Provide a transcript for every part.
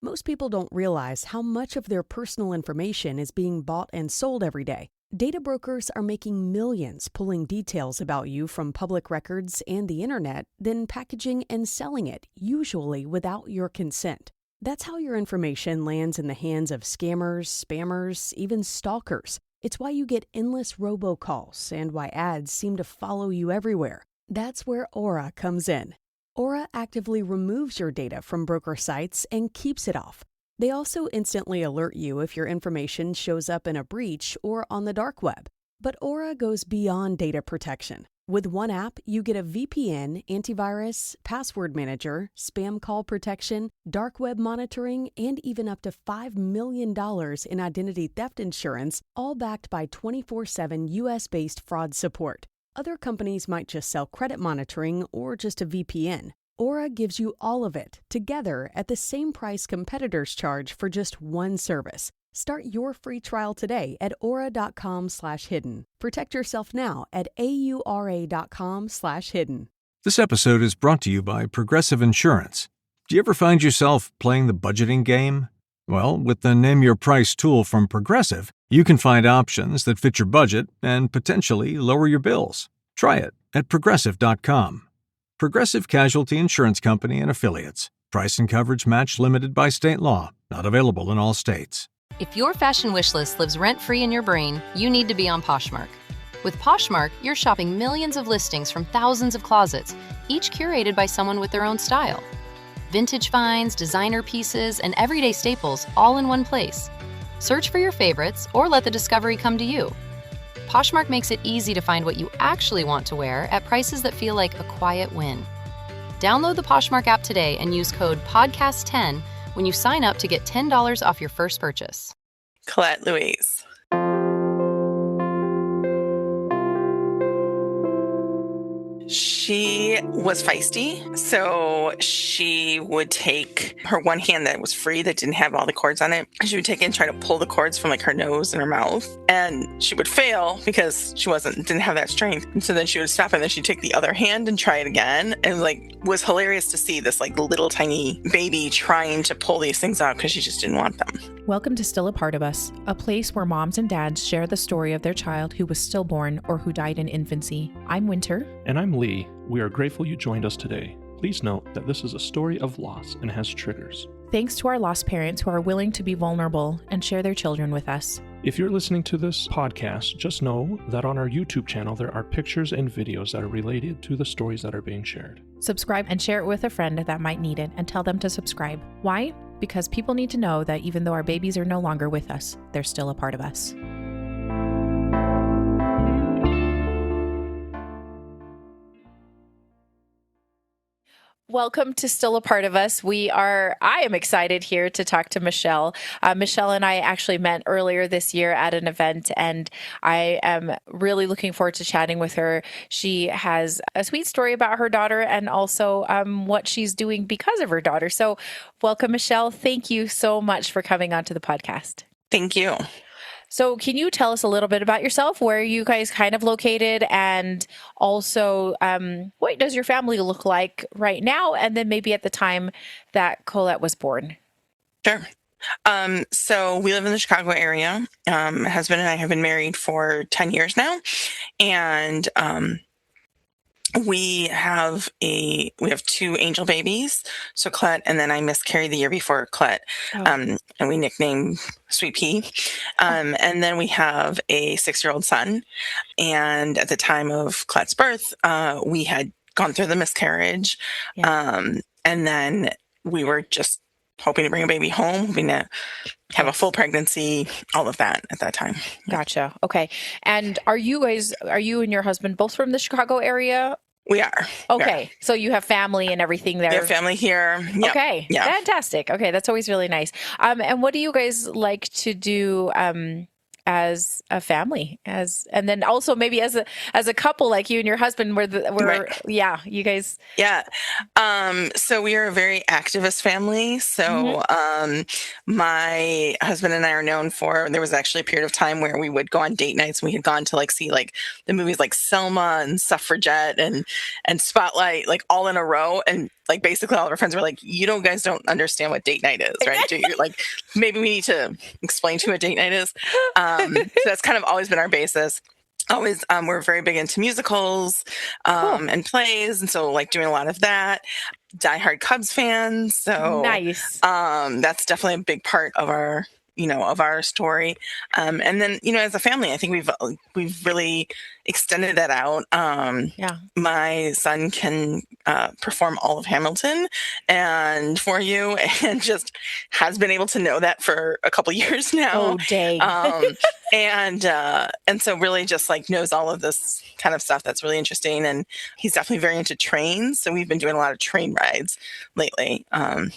Most people don't realize how much of their personal information is being bought and sold every day. Data brokers are making millions pulling details about you from public records and the internet, then packaging and selling it, usually without your consent. That's how your information lands in the hands of scammers, spammers, even stalkers. It's why you get endless robocalls and why ads seem to follow you everywhere. That's where Aura comes in. Aura actively removes your data from broker sites and keeps it off. They also instantly alert you if your information shows up in a breach or on the dark web. But Aura goes beyond data protection. With one app, you get a VPN, antivirus, password manager, spam call protection, dark web monitoring, and even up to $5 million in identity theft insurance, all backed by 24/7 US-based fraud support. Other companies might just sell credit monitoring or just a VPN. Aura gives you all of it, together at the same price competitors charge for just one service. Start your free trial today at aura.com/hidden. Protect yourself now at aura.com/hidden. This episode is brought to you by Progressive Insurance. Do you ever find yourself playing the budgeting game? Well, with the Name Your Price tool from Progressive, you can find options that fit your budget and potentially lower your bills. Try it at Progressive.com. Progressive Casualty Insurance Company and Affiliates. Price and coverage match limited by state law. Not available in all states. If your fashion wish list lives rent-free in your brain, you need to be on Poshmark. With Poshmark, you're shopping millions of listings from thousands of closets, each curated by someone with their own style. Vintage finds, designer pieces, and everyday staples all in one place. Search for your favorites or let the discovery come to you. Poshmark makes it easy to find what you actually want to wear at prices that feel like a quiet win. Download the Poshmark app today and use code PODCAST10 when you sign up to get $10 off your first purchase. Colette Louise. She was feisty, so she would take her one hand that was free, that didn't have all the cords on it. She would take it and try to pull the cords from like her nose and her mouth, and she would fail because she didn't have that strength. And so then she would stop, and then she'd take the other hand and try it again. And was hilarious to see this little tiny baby trying to pull these things out because she just didn't want them. Welcome to Still a Part of Us, a place where moms and dads share the story of their child who was stillborn or who died in infancy. I'm Winter. And I'm Lee. We are grateful you joined us today. Please note that this is a story of loss and has triggers. Thanks to our lost parents who are willing to be vulnerable and share their children with us. If you're listening to this podcast, just know that on our YouTube channel there are pictures and videos that are related to the stories that are being shared. Subscribe and share it with a friend that might need it, and tell them to subscribe. Why? Because people need to know that even though our babies are no longer with us, they're still a part of us. Welcome to Still a Part of Us. I am excited here to talk to Michelle. Michelle and I actually met earlier this year at an event, and I am really looking forward to chatting with her. She has a sweet story about her daughter and also what she's doing because of her daughter. So welcome, Michelle. Thank you so much for coming onto the podcast. Thank you. So can you tell us a little bit about yourself, where are you guys kind of located, and also what does your family look like right now, and then maybe at the time that Colette was born? Sure. So we live in the Chicago area. My husband and I have been married for 10 years now, and we have two angel babies. So Colette, and then I miscarried the year before Colette, and we nicknamed Sweet Pea. And then we have a 6-year-old son. And at the time of Colette's birth, we had gone through the miscarriage. Yeah. And then we were just hoping to bring a baby home, hoping to have a full pregnancy, all of that at that time. Gotcha. Okay. And are you and your husband both from the Chicago area? We are. Okay. So you have family and everything there. We have family here. Yep. Okay. Yeah. Fantastic. Okay. That's always really nice. And what do you guys like to do as a family, and then also maybe as a couple, like you and your husband Right. yeah, you guys. Yeah. So we are a very activist family. Mhm. So my husband and I are known for, there was actually a period of time where we would go on date nights. We had gone to like see like the movies like Selma and Suffragette and Spotlight, like all in a row. And like basically all of our friends were like, guys don't understand what date night is, right? Do you like, maybe we need to explain to you what date night is. So that's kind of always been our basis. Always, we're very big into musicals Cool. and plays, and so like doing a lot of that. Diehard Cubs fans, so Nice. that's definitely a big part of our story. And then as a family, I think we've really extended that out. Yeah. My son can perform all of Hamilton and For You, and just has been able to know that for a couple years now. Oh, dang. And so really just like knows all of this kind of stuff that's really interesting. And he's definitely very into trains. So we've been doing a lot of train rides lately.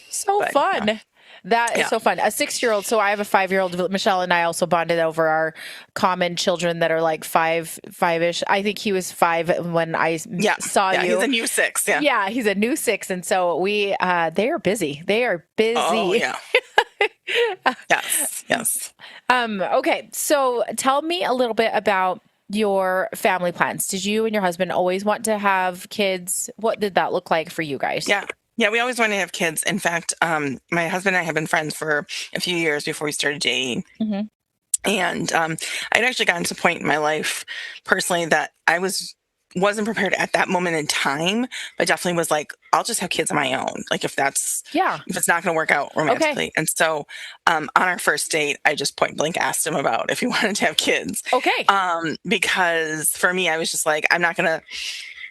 So but, fun. yeah. That is so fun. A 6-year-old. So I have a 5-year-old. Michelle and I also bonded over our common children that are like five-ish. I think he was 5 when I saw you. He's a new 6. Yeah. Yeah, he's a new 6. And so they are busy. They are busy. Oh, yeah. Yes. Okay. So tell me a little bit about your family plans. Did you and your husband always want to have kids? What did that look like for you guys? Yeah, we always wanted to have kids. In fact, my husband and I have been friends for a few years before we started dating. Mm-hmm. And I'd actually gotten to a point in my life personally that I wasn't prepared at that moment in time, but definitely was like, I'll just have kids on my own. Like if it's not going to work out romantically. Okay. And so on our first date, I just point blank asked him about if he wanted to have kids. Okay. Because for me, I was just like, I'm not going to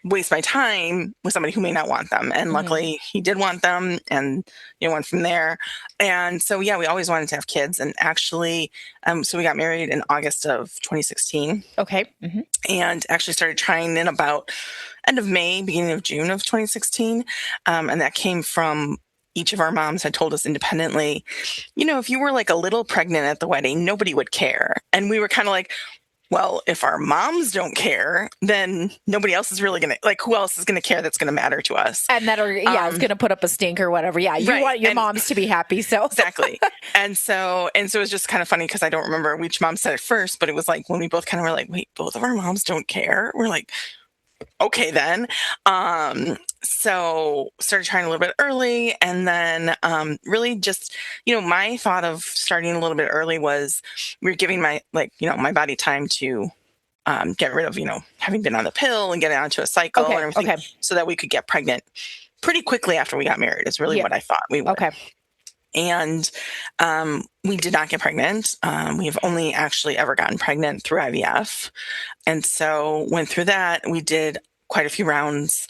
waste my time with somebody who may not want them. And luckily he did want them, and went from there. And so, we always wanted to have kids. And actually, so we got married in August of 2016. Okay. Mm-hmm. And actually started trying in about end of May, beginning of June of 2016. And that came from each of our moms had told us independently, if you were like a little pregnant at the wedding, nobody would care. And we were kind of like, well, if our moms don't care, then nobody else is really going to, like, who else is going to care that's going to matter to us? And that is going to put up a stink or whatever. Yeah, you want your moms to be happy. So exactly. And so it was just kind of funny because I don't remember which mom said it first, but it was like when we both kind of were like, wait, both of our moms don't care? We're like, okay, then. So started trying a little bit early, and then really just, my thought of starting a little bit early was we were giving my body time to get rid of, having been on the pill and getting onto a cycle and everything, so that we could get pregnant pretty quickly after we got married is really what I thought we would. Okay. And we did not get pregnant. We have only actually ever gotten pregnant through IVF. And so went through that. We did quite a few rounds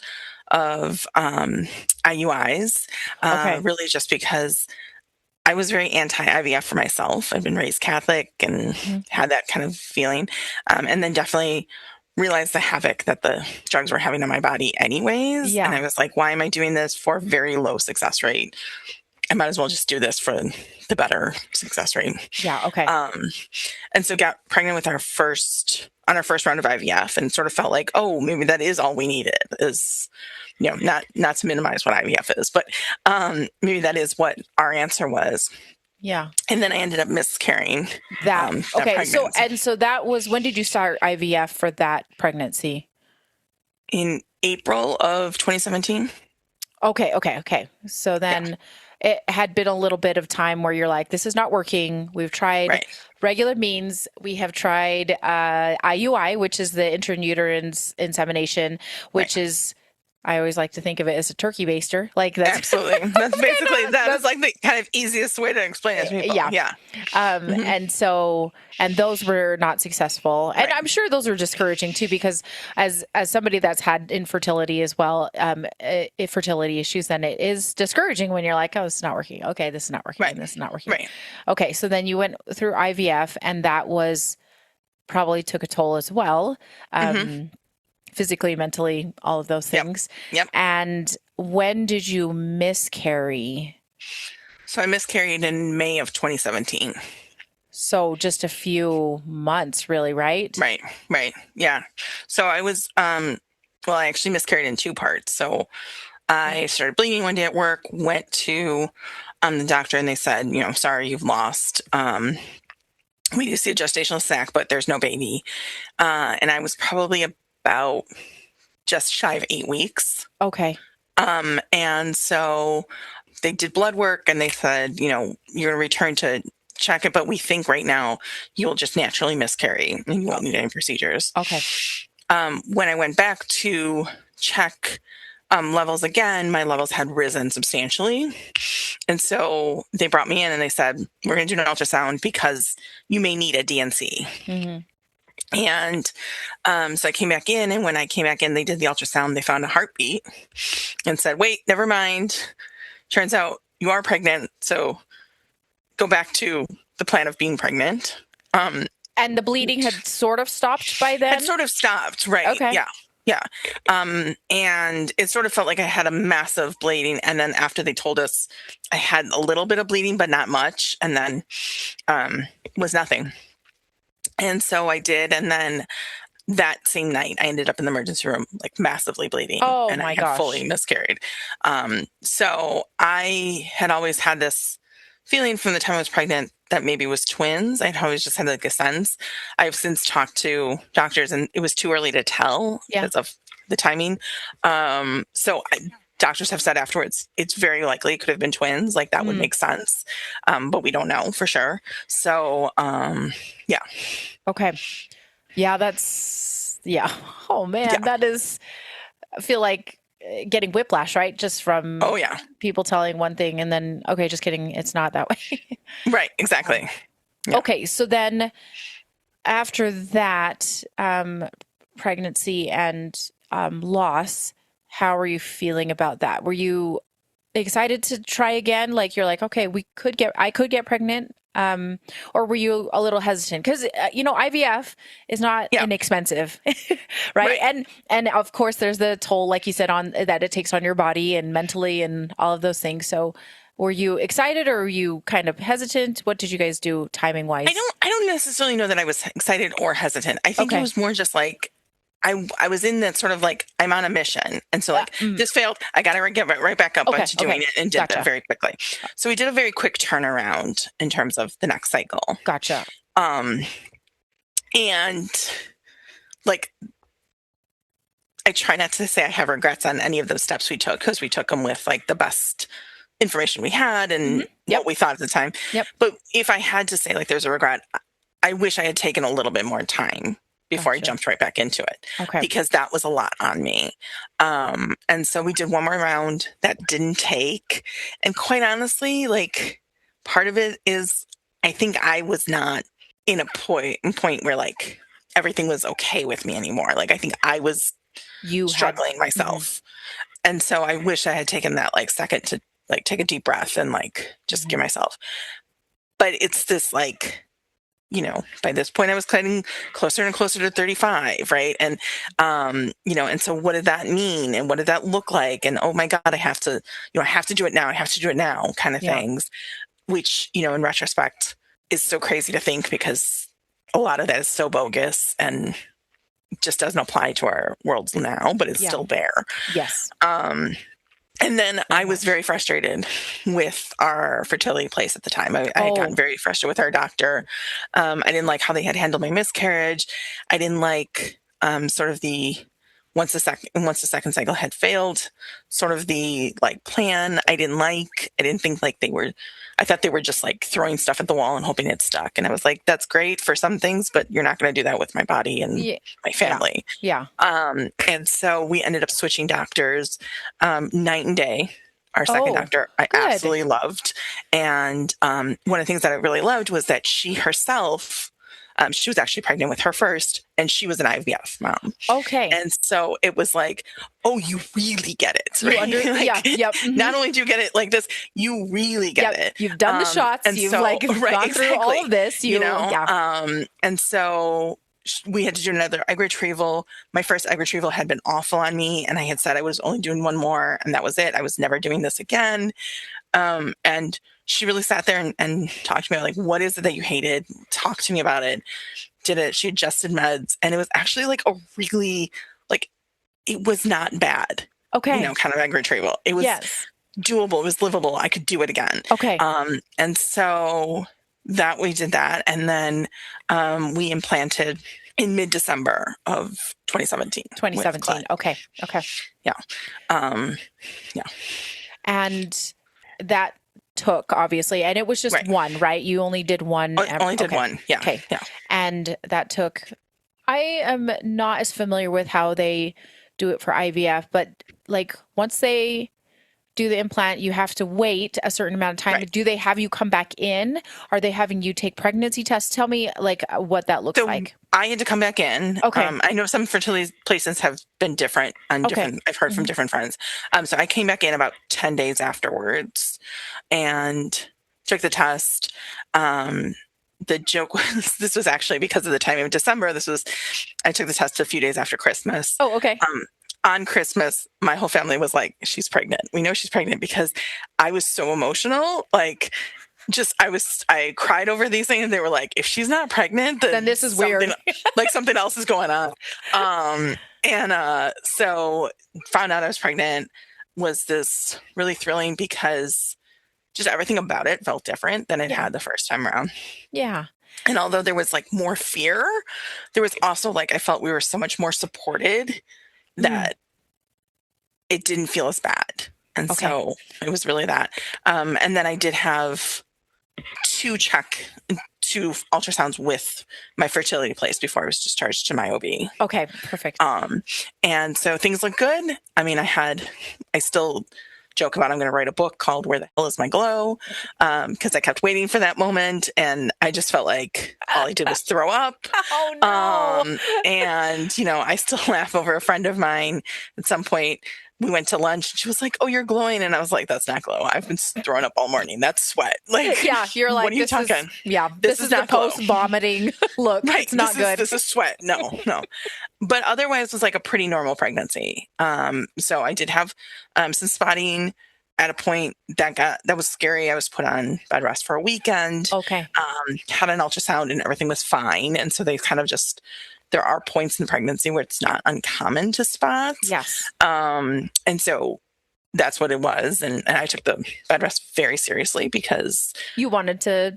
of IUIs, really just because I was very anti-IVF for myself. I've been raised Catholic and had that kind of feeling. And then definitely realized the havoc that the drugs were having on my body anyways. Yeah. And I was like, why am I doing this for a very low success rate? I might as well just do this for the better success rate. Yeah. Okay. And so got pregnant with our first round of IVF, and sort of felt like, oh, maybe that is all we needed, is, not to minimize what IVF is, but maybe that is what our answer was. Yeah. And then I ended up miscarrying. That okay. Pregnancy. So that was, when did you start IVF for that pregnancy? In April of 2017. Okay. So then it had been a little bit of time where you're like, this is not working. We've tried regular means. We have tried IUI, which is the intrauterine insemination, which is, I always like to think of it as a turkey baster. Like that's absolutely. That's basically that's like the kind of easiest way to explain it to people. Yeah. And those were not successful. And I'm sure those were discouraging too, because as somebody that's had infertility as well, fertility issues, then it is discouraging when you're like, oh, this is not working. Okay, this is not working. And this is not working. Right. Okay. So then you went through IVF, and that was probably took a toll as well. Physically, mentally, all of those things. Yep. And when did you miscarry? So I miscarried in May of 2017. So just a few months, really, right? Right. Yeah. So I was, well, I actually miscarried in 2 parts. So I started bleeding one day at work, went to the doctor, and they said, sorry, you've lost. We do see a gestational sac, but there's no baby. And I was probably about just shy of 8 weeks. Okay. And so they did blood work and they said, you're going to return to check it, but we think right now you'll just naturally miscarry and you won't need any procedures. Okay. When I went back to check levels again, my levels had risen substantially. And so they brought me in and they said, we're going to do an ultrasound because you may need a DNC. Mm-hmm. And so I came back in, and when I came back in, they did the ultrasound. They found a heartbeat and said, wait, never mind. Turns out you are pregnant. So go back to the plan of being pregnant. And the bleeding had sort of stopped by then? Had sort of stopped, right. Okay. Yeah. And it sort of felt like I had a massive bleeding. And then after they told us I had a little bit of bleeding, but not much. And then was nothing. And so I did. And then that same night, I ended up in the emergency room, like massively bleeding. Oh, and my I had gosh. fully miscarried. So I had always had this feeling from the time I was pregnant that maybe it was twins. I'd always just had like a sense. I've since talked to doctors, and it was too early to tell because of the timing. Doctors have said afterwards, it's very likely it could have been twins. Like that would make sense. But we don't know for sure. So, yeah. Okay. Yeah, oh man, that is, I feel like getting whiplash, right? Just from people telling one thing and then, okay, just kidding, it's not that way. Right, exactly. Yeah. Okay, so then after that pregnancy and loss, how are you feeling about that? Were you excited to try again? Like you're like, okay, I could get pregnant. Or were you a little hesitant? Because, IVF is not inexpensive, right? And of course there's the toll, like you said, on that it takes on your body and mentally and all of those things. So were you excited or were you kind of hesitant? What did you guys do timing wise? I don't necessarily know that I was excited or hesitant. I think it was more just like, I was in that sort of like, I'm on a mission. And so this failed. I got to get right back up to doing it, and did that very quickly. So we did a very quick turnaround in terms of the next cycle. Gotcha. And like, I try not to say I have regrets on any of those steps we took, because we took them with like the best information we had and what we thought at the time. Yep. But if I had to say like there's a regret, I wish I had taken a little bit more time before I jumped right back into it. Okay. Because that was a lot on me. And so we did one more round that didn't take. And quite honestly, like part of it is I think I was not in a point where like everything was okay with me anymore. Like I think I was struggling myself. And so I wish I had taken that like second to like take a deep breath and like just give myself. But it's this like, by this point I was getting closer and closer to 35. Right. And, and so what did that mean? And what did that look like? And, oh my God, I have to do it now. I have to do it now kind of things, which, in retrospect is so crazy to think, because a lot of that is so bogus and just doesn't apply to our worlds now, but it's still there. Yes. And then I was very frustrated with our fertility place at the time. I had gotten very frustrated with our doctor. I didn't like how they had handled my miscarriage. I didn't like sort of once the second cycle had failed, sort of the like plan. I didn't think like I thought they were just like throwing stuff at the wall and hoping it stuck. And I was like, that's great for some things, but you're not going to do that with my body and my family. Yeah. And so we ended up switching doctors night and day. Our second doctor, I absolutely loved. And one of the things that I really loved was that she herself, she was actually pregnant with her first, and she was an IVF mom. Okay. And so it was like, oh, you really get it. Right? Not only do you get it like this, you really get it. You've done the shots. And you've gone through all of this. And so we had to do another egg retrieval. My first egg retrieval had been awful on me, and I had said I was only doing one more, and that was it. I was never doing this again. And she really sat there and talked to me about, like, what is it that you hated? Talk to me about it. She adjusted meds, and it was actually like a really, like, it was not bad. Okay. Kind of egg retrieval. It was doable. It was livable. I could do it again. Okay. And so that we did that. And then we implanted in mid-December of 2017. 2017. Okay. Yeah. Yeah. And that took, obviously, and it was just one, right? You only did one. Only did one. Yeah. Okay. Yeah. And that took, I am not as familiar with how they do it for IVF, but like once they do the implant, you have to wait a certain amount of time. Right. Do they have you come back in? Are they having you take pregnancy tests? Tell me like what that looks like. I had to come back in. Okay. I know some fertility places have been different on different, I've heard from different friends. So I came back in about 10 days afterwards and took the test. The joke was, this was actually because of the time of December. I took the test a few days after Christmas. Oh, okay. On Christmas, my whole family was like, she's pregnant. We know she's pregnant, because I was so emotional. Like, I cried over these things, and they were like, if she's not pregnant, then this is weird. Like something else is going on. So found out I was pregnant, was this really thrilling, because just everything about it felt different than it had the first time around. Yeah. And although there was like more fear, there was also like, I felt we were so much more supported that it didn't feel as bad. And so it was really that. And then I did have two ultrasounds with my fertility place before I was discharged to my OB. Okay, perfect. And so things look good. I mean, I still joke about, I'm going to write a book called Where the Hell is My Glow? Because I kept waiting for that moment, and I just felt like all I did was throw up. Oh no. And I still laugh over a friend of mine. At some point we went to lunch, and she was like, oh, you're glowing. And I was like, that's not glow. I've been throwing up all morning. That's sweat. Like, yeah, you're like, what are you talking? This is the post-vomiting look. Right. It's not good. This is sweat. No. But otherwise, it was like a pretty normal pregnancy. So I did have some spotting at a point that was scary. I was put on bed rest for a weekend. Okay. Had an ultrasound, and everything was fine. And so they kind of there are points in pregnancy where it's not uncommon to spot. Yes. And so that's what it was. And I took the bed rest very seriously, because I wanted to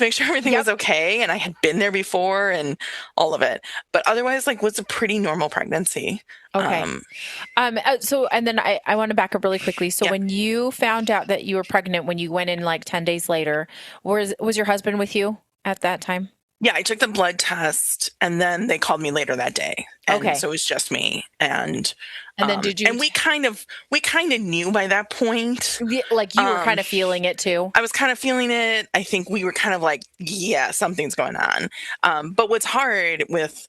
make sure everything was okay. And I had been there before and all of it, but otherwise, like, was a pretty normal pregnancy. Okay. So, and then I want to back up really quickly. So when you found out that you were pregnant, when you went in like 10 days later, was your husband with you at that time? Yeah, I took the blood test, and then they called me later that day. And so it was just me. And then did you? And we kind of knew by that point. Like you were kind of feeling it too. I was kind of feeling it. I think we were kind of like, yeah, something's going on. But what's hard with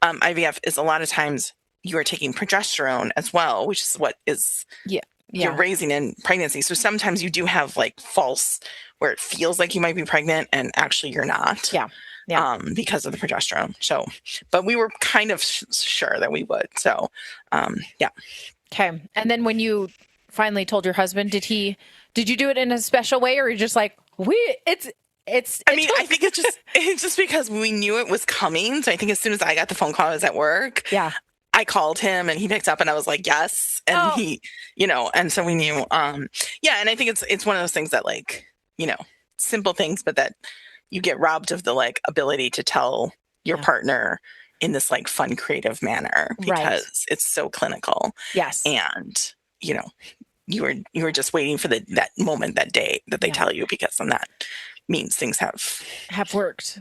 IVF is a lot of times you are taking progesterone as well, which is what is you're raising in pregnancy. So sometimes you do have like false, where it feels like you might be pregnant and actually you're not. Yeah. Because of the progesterone. So, but we were kind of sure that we would. So, yeah. Okay. And then when you finally told your husband, did you do it in a special way, or you're just like, I think it's just because we knew it was coming. So I think as soon as I got the phone call, I was at work. Yeah. I called him, and he picked up, and I was like, yes. And he, and so we knew, and I think it's one of those things that, like, simple things, but that you get robbed of the like ability to tell your partner in this like fun, creative manner, because it's so clinical. Yes. And, you were just waiting for that moment, that day that they tell you, because then that means things have worked,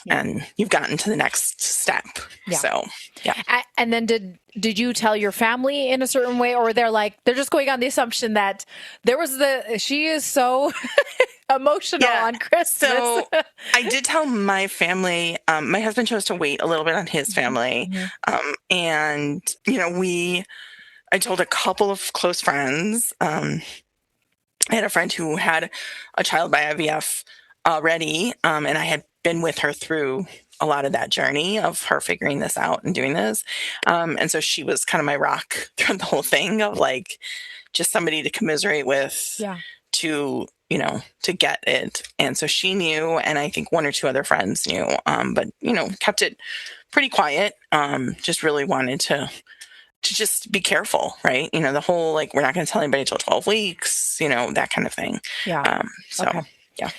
and you've gotten to the next step. Yeah. So, yeah. And then did you tell your family in a certain way, or they're just going on the assumption that she is so emotional on Christmas? So I did tell my family. My husband chose to wait a little bit on his family. And, I told a couple of close friends. I had a friend who had a child by IVF already, and I had been with her through a lot of that journey of her figuring this out and doing this. And so she was kind of my rock through the whole thing, of like just somebody to commiserate with, to, to get it. And so she knew, and I think one or two other friends knew, but, kept it pretty quiet. Just really wanted to just be careful, right? The whole, like, we're not going to tell anybody till 12 weeks, that kind of thing. Yeah. Okay. Yeah.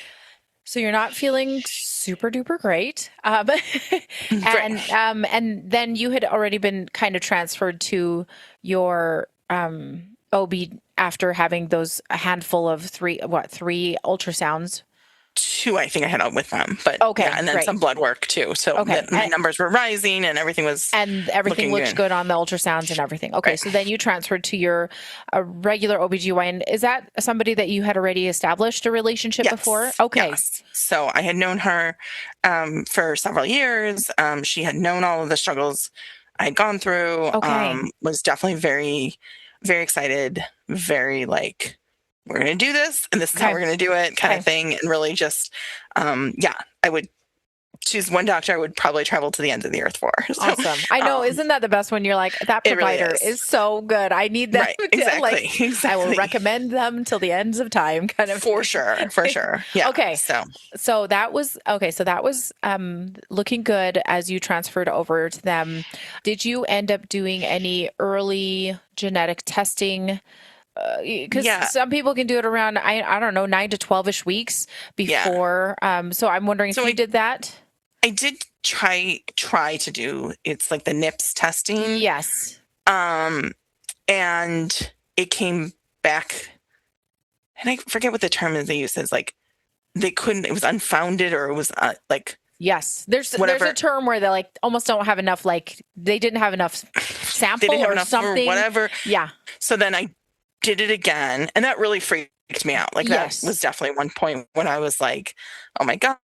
So you're not feeling super duper great. Right. And then you had already been kind of transferred to your OB after having a handful of three ultrasounds? 2, I think I had out with them, but okay, and then great. some blood work too. So my numbers were rising and everything was looked good on the ultrasounds and everything. Okay. Right. So then you transferred to your regular OBGYN. Is that somebody that you had already established a relationship before? Okay. Yes. So I had known her for several years. She had known all of the struggles I had gone through. Okay. Was definitely very, very excited, very like, we're going to do this and this is how we're going to do it kind of thing. And really just, I would choose one doctor I would probably travel to the ends of the earth for. So, awesome. I know. Isn't that the best when you're like, that provider really is so good. I need them. Right, exactly. I will recommend them till the ends of time kind of. For sure. Yeah. Okay. So that was, looking good as you transferred over to them. Did you end up doing any early genetic testing? Because some people can do it around, I don't know, 9 to 12-ish weeks before. So I'm wondering if you did that. I did try to do, it's like the NIPS testing. Yes. And it came back, and I forget what the term is they use. It's like they couldn't, it was unfounded, or it was like. Yes. There's a term where they like almost don't have enough, like they didn't have enough sample they didn't have enough something. Or whatever. Yeah. So then I did it again, and that really freaked me out. Like that was definitely one point when I was like, oh my God.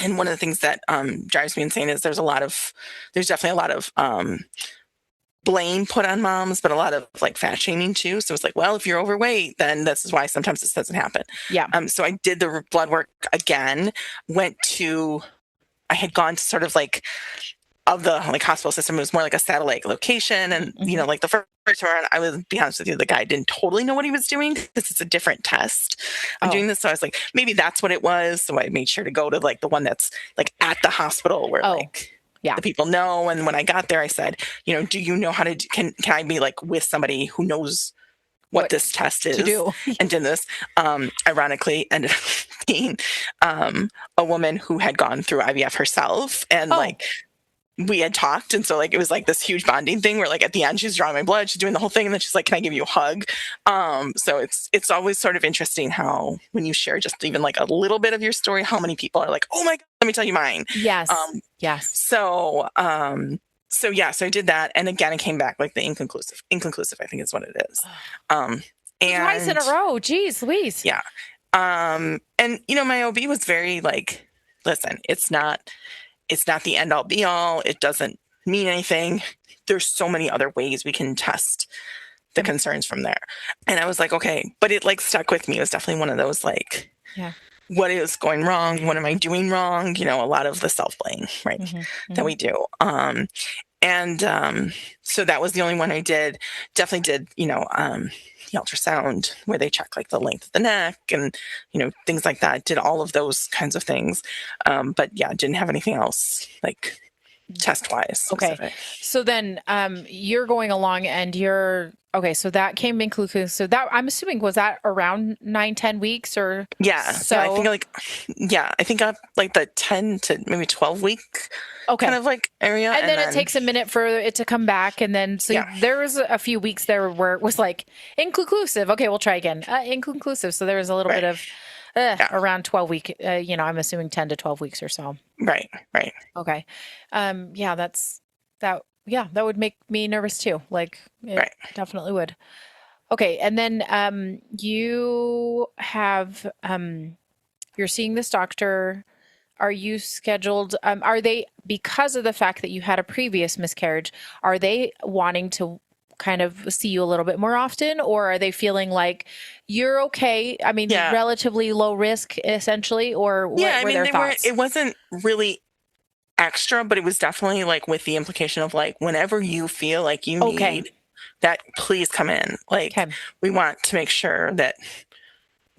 And one of the things that drives me insane is there's definitely a lot of blame put on moms, but a lot of like fat shaming too. So it's like, well, if you're overweight, then this is why sometimes this doesn't happen. Yeah. So I did the blood work again, I had gone to sort of like, of the like hospital system, it was more like a satellite location. And, like the first one, I was, be honest with you, the guy didn't totally know what he was doing because it's a different test. I'm doing this. So I was like, maybe that's what it was. So I made sure to go to like the one that's like at the hospital where the people know. And when I got there, I said, do you know how to can I be like with somebody who knows what this test is to do? And did this, ironically ended up being a woman who had gone through IVF herself. And like, we had talked. And so like, it was like this huge bonding thing where like at the end, she's drawing my blood, she's doing the whole thing. And then she's like, can I give you a hug? So it's always sort of interesting how, when you share just even like a little bit of your story, how many people are like, oh my God, let me tell you mine. Yes. Yes. So I did that. And again, it came back like the inconclusive, I think is what it is. And twice in a row. Geez, Louise. Yeah. And my OB was very like, listen, it's not the end all be all. It doesn't mean anything. There's so many other ways we can test the concerns from there. And I was like, okay, but it like stuck with me. It was definitely one of those like, what is going wrong? What am I doing wrong? A lot of the self-blame, right? That we do. So that was the only one I did. Definitely did, the ultrasound where they check like the length of the neck and, things like that. Did all of those kinds of things. But didn't have anything else like test wise. Okay. So then, you're going along and so that came inclusive. So that I'm assuming, was that around 9-10 weeks or? Yeah. So I think up like the 10 to maybe 12 week kind of like area. And then it takes a minute for it to come back. And then, there was a few weeks there where it was like inconclusive. Okay, we'll try again. Inconclusive. So there was a little bit of around 12 week, I'm assuming 10 to 12 weeks or so. Right. Okay. That would make me nervous too. Like it definitely would. Okay. And then, you have, you're seeing this doctor. Are you scheduled? Are they, because of the fact that you had a previous miscarriage, are they wanting to kind of see you a little bit more often, or are they feeling like you're okay? I mean, relatively low risk essentially, or what were their thoughts? It wasn't really extra, but it was definitely like with the implication of like, whenever you feel like you need that please come in. Like, Okay. we want to make sure that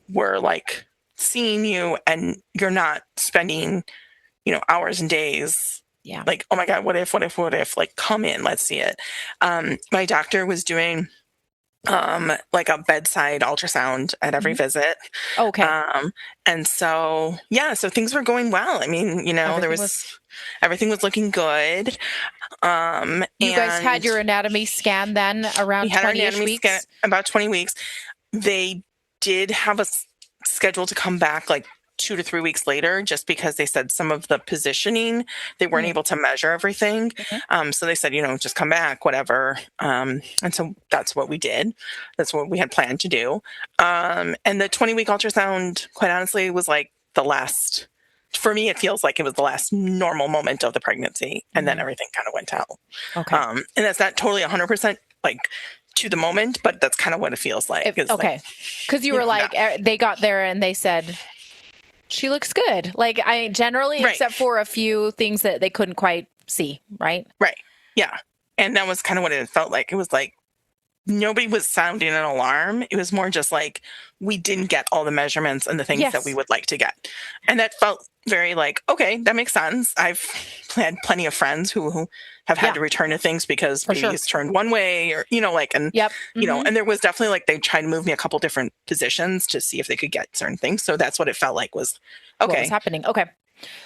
we're like seeing you and you're not spending, hours and days. Yeah. Like, oh my God, what if, like, come in, let's see it. My doctor was doing like a bedside ultrasound at every visit. Okay. And so, so things were going well. I mean, everything was looking good. You guys had And your anatomy scan then we around had our 20-ish anatomy weeks? scan about 20 weeks. They did have a schedule to come back like 2 to 3 weeks later, just because they said some of the positioning, they weren't able to measure everything. So they said, just come back, whatever. And so that's what we did. That's what we had planned to do. And the 20-week ultrasound, quite honestly, was like the last, for me, it feels like it was the last normal moment of the pregnancy. And then everything kind of went out. Okay. And that's not totally 100% like to the moment, but that's kind of what it feels like. Okay. Because you were like, they got there and they said, she looks good. Like, I generally, Right. except for a few things that they couldn't quite see, right? Right. Yeah. And that was kind of what it felt like. It was like nobody was sounding an alarm. It was more just like we didn't get all the measurements and the things that we would like to get. And that felt very like, okay, that makes sense. I've had plenty of friends who have had to return to things because babies turned one way or, and, and there was definitely like they tried to move me a couple different positions to see if they could get certain things. So that's what it felt like was, okay. What was happening? Okay.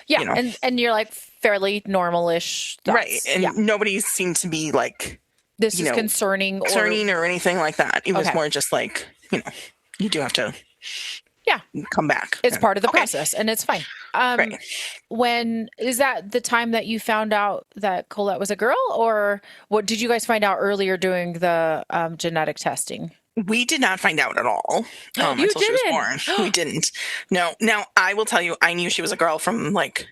Yeah. And you're like fairly normal-ish thoughts. Right. And nobody seemed to be like, this is concerning or anything like that. It was more just like, you do have to come back. It's part of the process and it's fine. Right. When is that the time that you found out that Colette was a girl, or what did you guys find out earlier doing the genetic testing? We did not find out at all until she was born. We didn't. No. Now, I will tell you, I knew she was a girl from like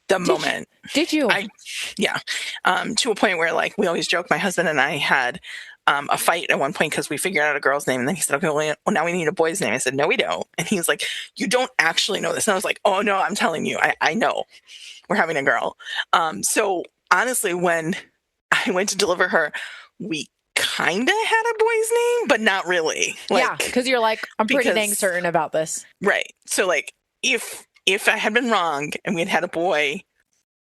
the moment. Did you? To a point where like we always joke, my husband and I had a fight at one point because we figured out a girl's name. And then he said, okay, well, now we need a boy's name. I said, no, we don't. And he was like, you don't actually know this. And I was like, oh, no, I'm telling you, I know we're having a girl. So honestly, when I went to deliver her, we kind of had a boy's name, but not really. Like, because you're like, I'm pretty dang certain about this. Right. So like, if I had been wrong and we had had a boy,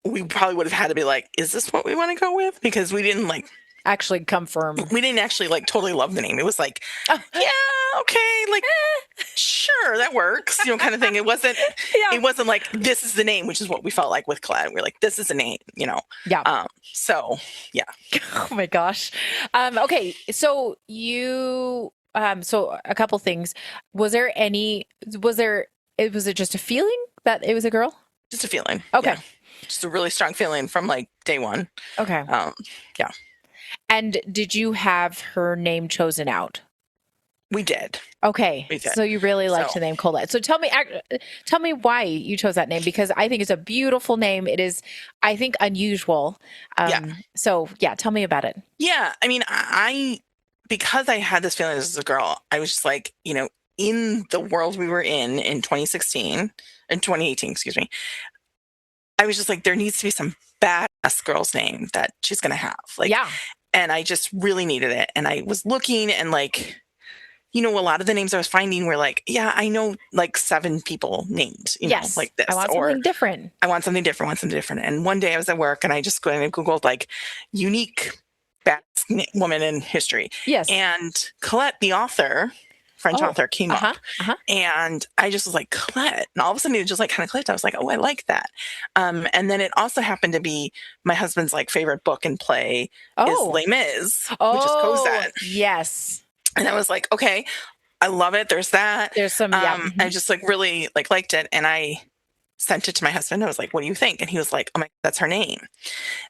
we probably would have had to be like, is this what we want to go with? Because we didn't like actually confirm. We didn't actually like totally love the name. It was like, okay, like sure, that works, kind of thing. It wasn't it wasn't like this is the name, which is what we felt like with Colette. We're like, this is the name, so yeah. Oh my gosh. Okay, so you so a couple things. Was it just a feeling that it was a girl? Just a feeling. Okay. Yeah. Just a really strong feeling from like day one. Okay. Yeah. And did you have her name chosen out? We did. Okay. We did. So you really liked the name Colette. So tell me why you chose that name, because I think it's a beautiful name. It is, I think, unusual. So yeah, tell me about it. Yeah. I mean, because I had this feeling as a girl, I was just like, in the world we were in 2018, excuse me, I was just like, there needs to be some badass girl's name that she's going to have. Like, and I just really needed it. And I was looking and like, a lot of the names I was finding were like, I know like 7 people named, like this. I want something different. I want something different. And one day I was at work and I just Googled like unique badass woman in history. Yes. And Colette, the author, French author, came up. And I just was like, Colette. And all of a sudden it just like kind of clicked. I was like, oh, I like that. And then it also happened to be my husband's like favorite book and play is Les Mis, which is Cosette. Yes. And I was like, okay, I love it. There's that. There's some, I just like really like liked it. And I sent it to my husband. I was like, what do you think? And he was like, oh my, that's her name.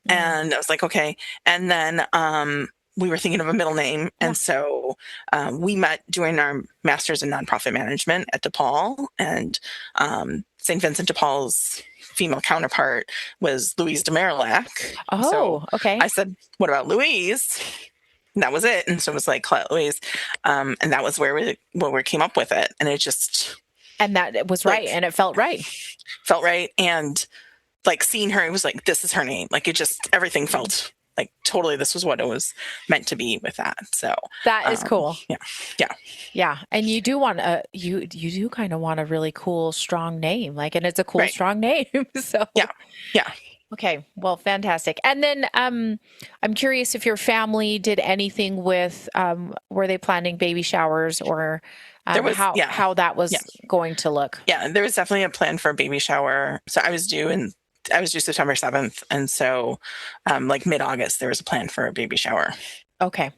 And I was like, okay. And then, we were thinking of a middle name. And so we met doing our master's in nonprofit management at DePaul, and St. Vincent de Paul's female counterpart was Louise de Marillac. Oh, so okay. I said, what about Louise? And that was it. And so it was like Colette Louise. And that was where we came up with it. And it just... And that was right. And it felt right. Felt right. And like seeing her, it was like, this is her name. Like it just, everything felt like totally this was what it was meant to be with that. So that is cool. Yeah. And you do want you do kind of want a really cool, strong name, like, and it's a cool, Right. strong name. So Yeah. okay, well, fantastic. And then I'm curious if your family did anything with were they planning baby showers or There was, how that was going to look? Yeah, there was definitely a plan for a baby shower. So I was due September 7th. And so like mid-August, there was a plan for a baby shower. Okay.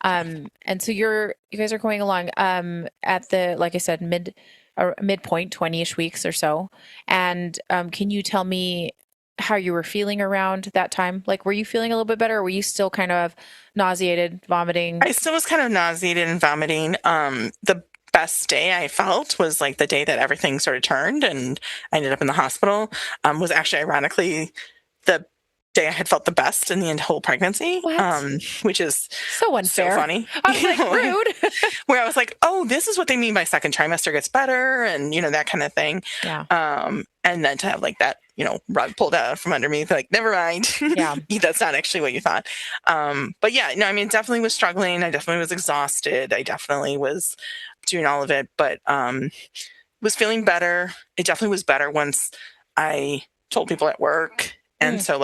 And so you guys are going along at the, like I said, midpoint, 20-ish weeks or so. And can you tell me how you were feeling around that time? Like, were you feeling a little bit better, or were you still kind of nauseated, vomiting? I still was kind of nauseated and vomiting. The best day I felt was like the day that everything sort of turned and I ended up in the hospital, was actually ironically the day I had felt the best in the whole pregnancy. What? Which is So unfair. so funny. I was like, rude. Where I was like, oh, this is what they mean by second trimester gets better, and that kind of thing. Yeah. And then to have like that, rug pulled out from underneath, like, never mind. Yeah. That's not actually what you thought. But yeah, no, I mean, definitely was struggling. I definitely was exhausted. I definitely was doing all of it, but was feeling better. It definitely was better once I told people at work. And so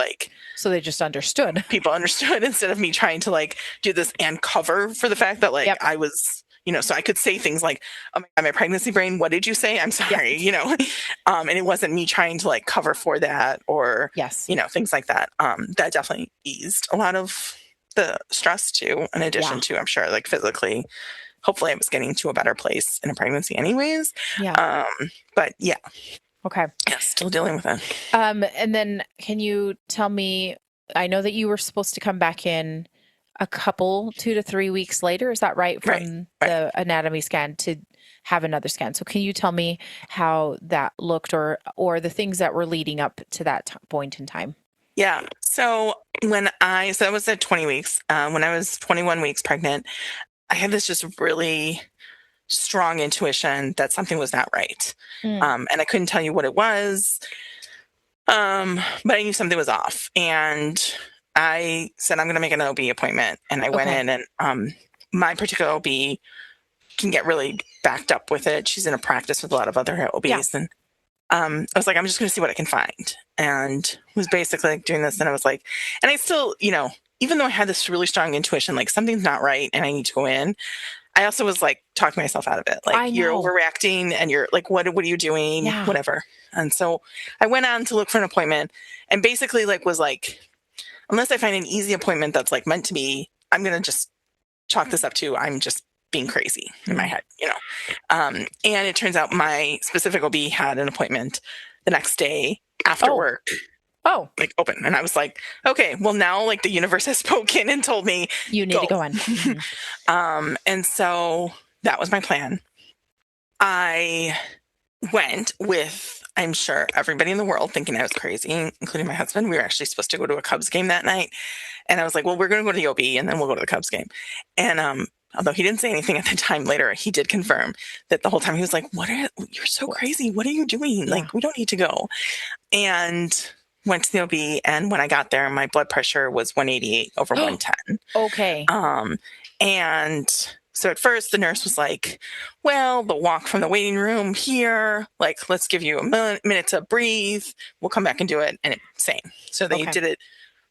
they just understood. People understood instead of me trying to like do this and cover for the fact that like I was, so I could say things like, oh my God, my pregnancy brain, what did you say? I'm sorry, and it wasn't me trying to like cover for that or, things like that. That definitely eased a lot of the stress too, in addition to, I'm sure, like physically, hopefully I was getting to a better place in a pregnancy anyways. But yeah. Okay. Yeah, still dealing with it. And then can you tell me, I know that you were supposed to come back in a couple, 2 to 3 weeks later. Is that right? From the anatomy scan to have another scan. So can you tell me how that looked or the things that were leading up to that point in time? Yeah. So that was at 20 weeks. When I was 21 weeks pregnant, I had this just really strong intuition that something was not right. And I couldn't tell you what it was. But I knew something was off. And I said, I'm going to make an OB appointment. And I went in and my particular OB can get really backed up with it. She's in a practice with a lot of other OBs. And I was like, I'm just going to see what I can find. And was basically like doing this. And I was like, and I still, even though I had this really strong intuition, like something's not right and I need to go in, I also was like talking myself out of it. Like, you're overreacting and you're like, what are you doing? Yeah. Whatever. And so I went on to look for an appointment and basically was like, unless I find an easy appointment that's like meant to be, I'm going to just chalk this up to, I'm just being crazy in my head, and it turns out my specific OB had an appointment the next day after work. Oh, like open. And I was like, okay, well now like the universe has spoken and told me you need to go in. And so that was my plan. I went with, I'm sure, everybody in the world thinking I was crazy, including my husband. We were actually supposed to go to a Cubs game that night. And I was like, well, we're going to go to the OB and then we'll go to the Cubs game. And although he didn't say anything at the time, later he did confirm that the whole time he was like, you're so crazy. What are you doing? Yeah. Like, we don't need to go. And went to the OB, and when I got there, my blood pressure was 188 over 110. Okay. And so at first the nurse was like, well, the walk from the waiting room here, like, let's give you a minute to breathe. We'll come back and do it. And it's the same. So they did it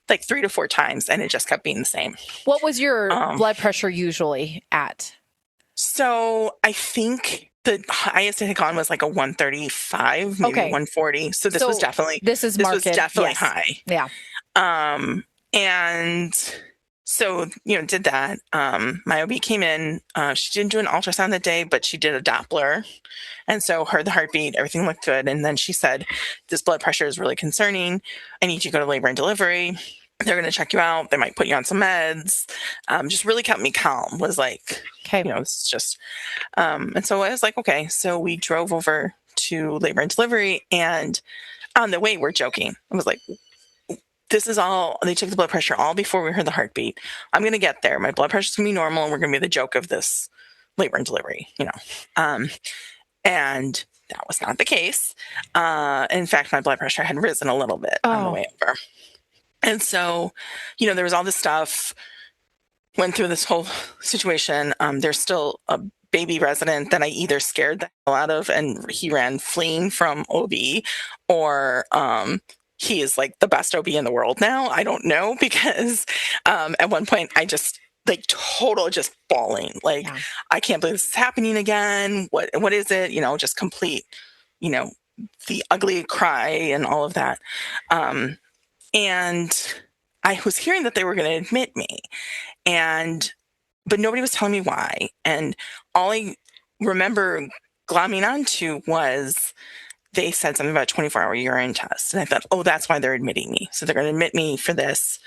like 3 to 4 times and it just kept being the same. What was your blood pressure usually at? So I think the highest it had gone was like a 135, maybe 140. So this was definitely high. Yeah. And so, did that. My OB came in, she didn't do an ultrasound that day, but she did a Doppler. And so heard the heartbeat, everything looked good. And then she said, this blood pressure is really concerning. I need you to go to labor and delivery. They're going to check you out. They might put you on some meds. Just really kept me calm. Was like, it's just, and so I was like, okay. So we drove over to labor and delivery, and on the way, we're joking. I was like, this is all, they took the blood pressure all before we heard the heartbeat. I'm going to get there. My blood pressure is going to be normal, and we're going to be the joke of this labor and delivery, and that was not the case. In fact, my blood pressure had risen a little bit on the way over. And so, there was all this stuff, went through this whole situation. There's still a baby resident that I either scared the hell out of and he ran fleeing from OB, or he is like the best OB in the world now. I don't know, because at one point I just total just bawling. Like, Yeah. I can't believe this is happening again. What is it? Just complete, the ugly cry and all of that. And I was hearing that they were going to admit me, but nobody was telling me why. And all I remember glomming onto was they said something about a 24-hour urine test. And I thought, oh, that's why they're admitting me. So they're going to admit me for this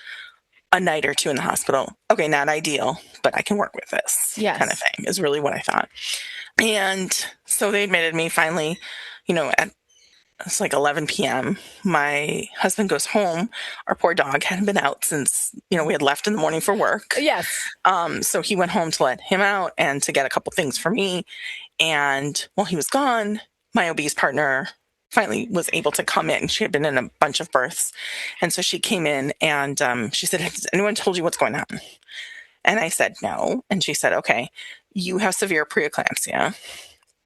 a night or two in the hospital. Okay, not ideal, but I can work with this kind of thing is really what I thought. And so they admitted me finally, it's like 11 p.m. My husband goes home. Our poor dog hadn't been out since, we had left in the morning for work. Yes. So he went home to let him out and to get a couple things for me. And while he was gone, my obese partner finally was able to come in. She had been in a bunch of births. And so she came in and she said, has anyone told you what's going on? And I said, no. And she said, okay, you have severe preeclampsia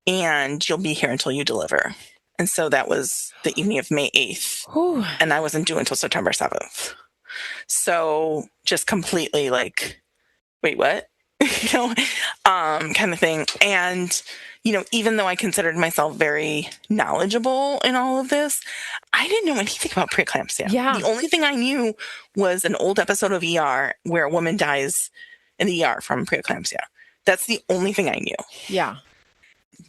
and you'll be here until you deliver. And so that was the evening of May 8th. Whew. And I wasn't due until September 7th. So just completely like, wait, what? Kind of thing. And, even though I considered myself very knowledgeable in all of this, I didn't know anything about preeclampsia. Yeah. The only thing I knew was an old episode of ER where a woman dies in the ER from preeclampsia. That's the only thing I knew. Yeah.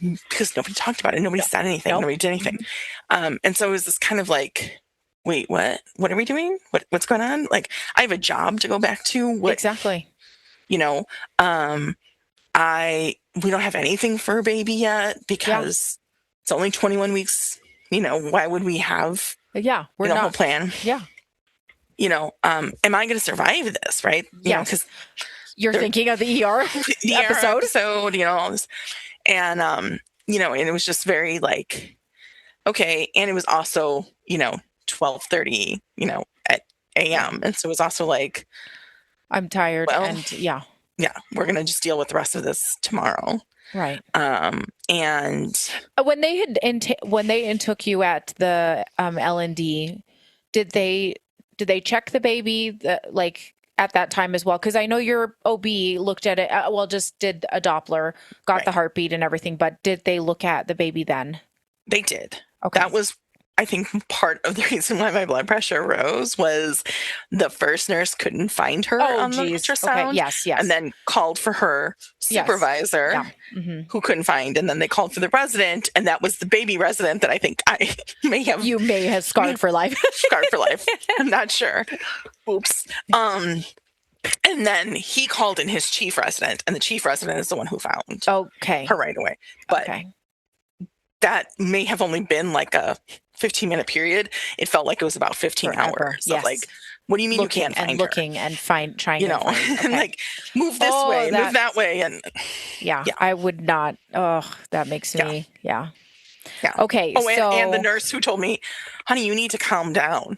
Because nobody talked about it. Nobody said anything. Nope. Nobody did anything. And so it was this kind of like, wait, what? What are we doing? What's going on? Like, I have a job to go back to. Exactly. We don't have anything for a baby yet because it's only 21 weeks. Why would we have we're not whole plan? Yeah. Am I going to survive this? Right. Because you're thinking of the ER the episode, all this. And, and it was just very like, okay. And it was also, 12:30, at a.m. And so it was also like, I'm tired. Well, and we're going to just deal with the rest of this tomorrow. Right. And when they took you at the L&D, did they check the baby at that time as well? Because I know your OB looked at it, just did a Doppler, got the heartbeat and everything, but did they look at the baby then? They did. Okay. That was, I think, part of the reason why my blood pressure rose was the first nurse couldn't find her on the ultrasound. Okay. Yes. And then called for her supervisor who couldn't find. And then they called for the resident. And that was the baby resident that I think you may have scarred for life. Scarred for life. I'm not sure. Oops. And then he called in his chief resident, and the chief resident is the one who found her right away. But that may have only been like a 15-minute period. It felt like it was about 15 hours. So like, what do you mean you can't find her? Looking and trying to find. And like, move this way, move that way. And I would not. Oh, that makes me, Yeah. Okay. And the nurse who told me, honey, you need to calm down.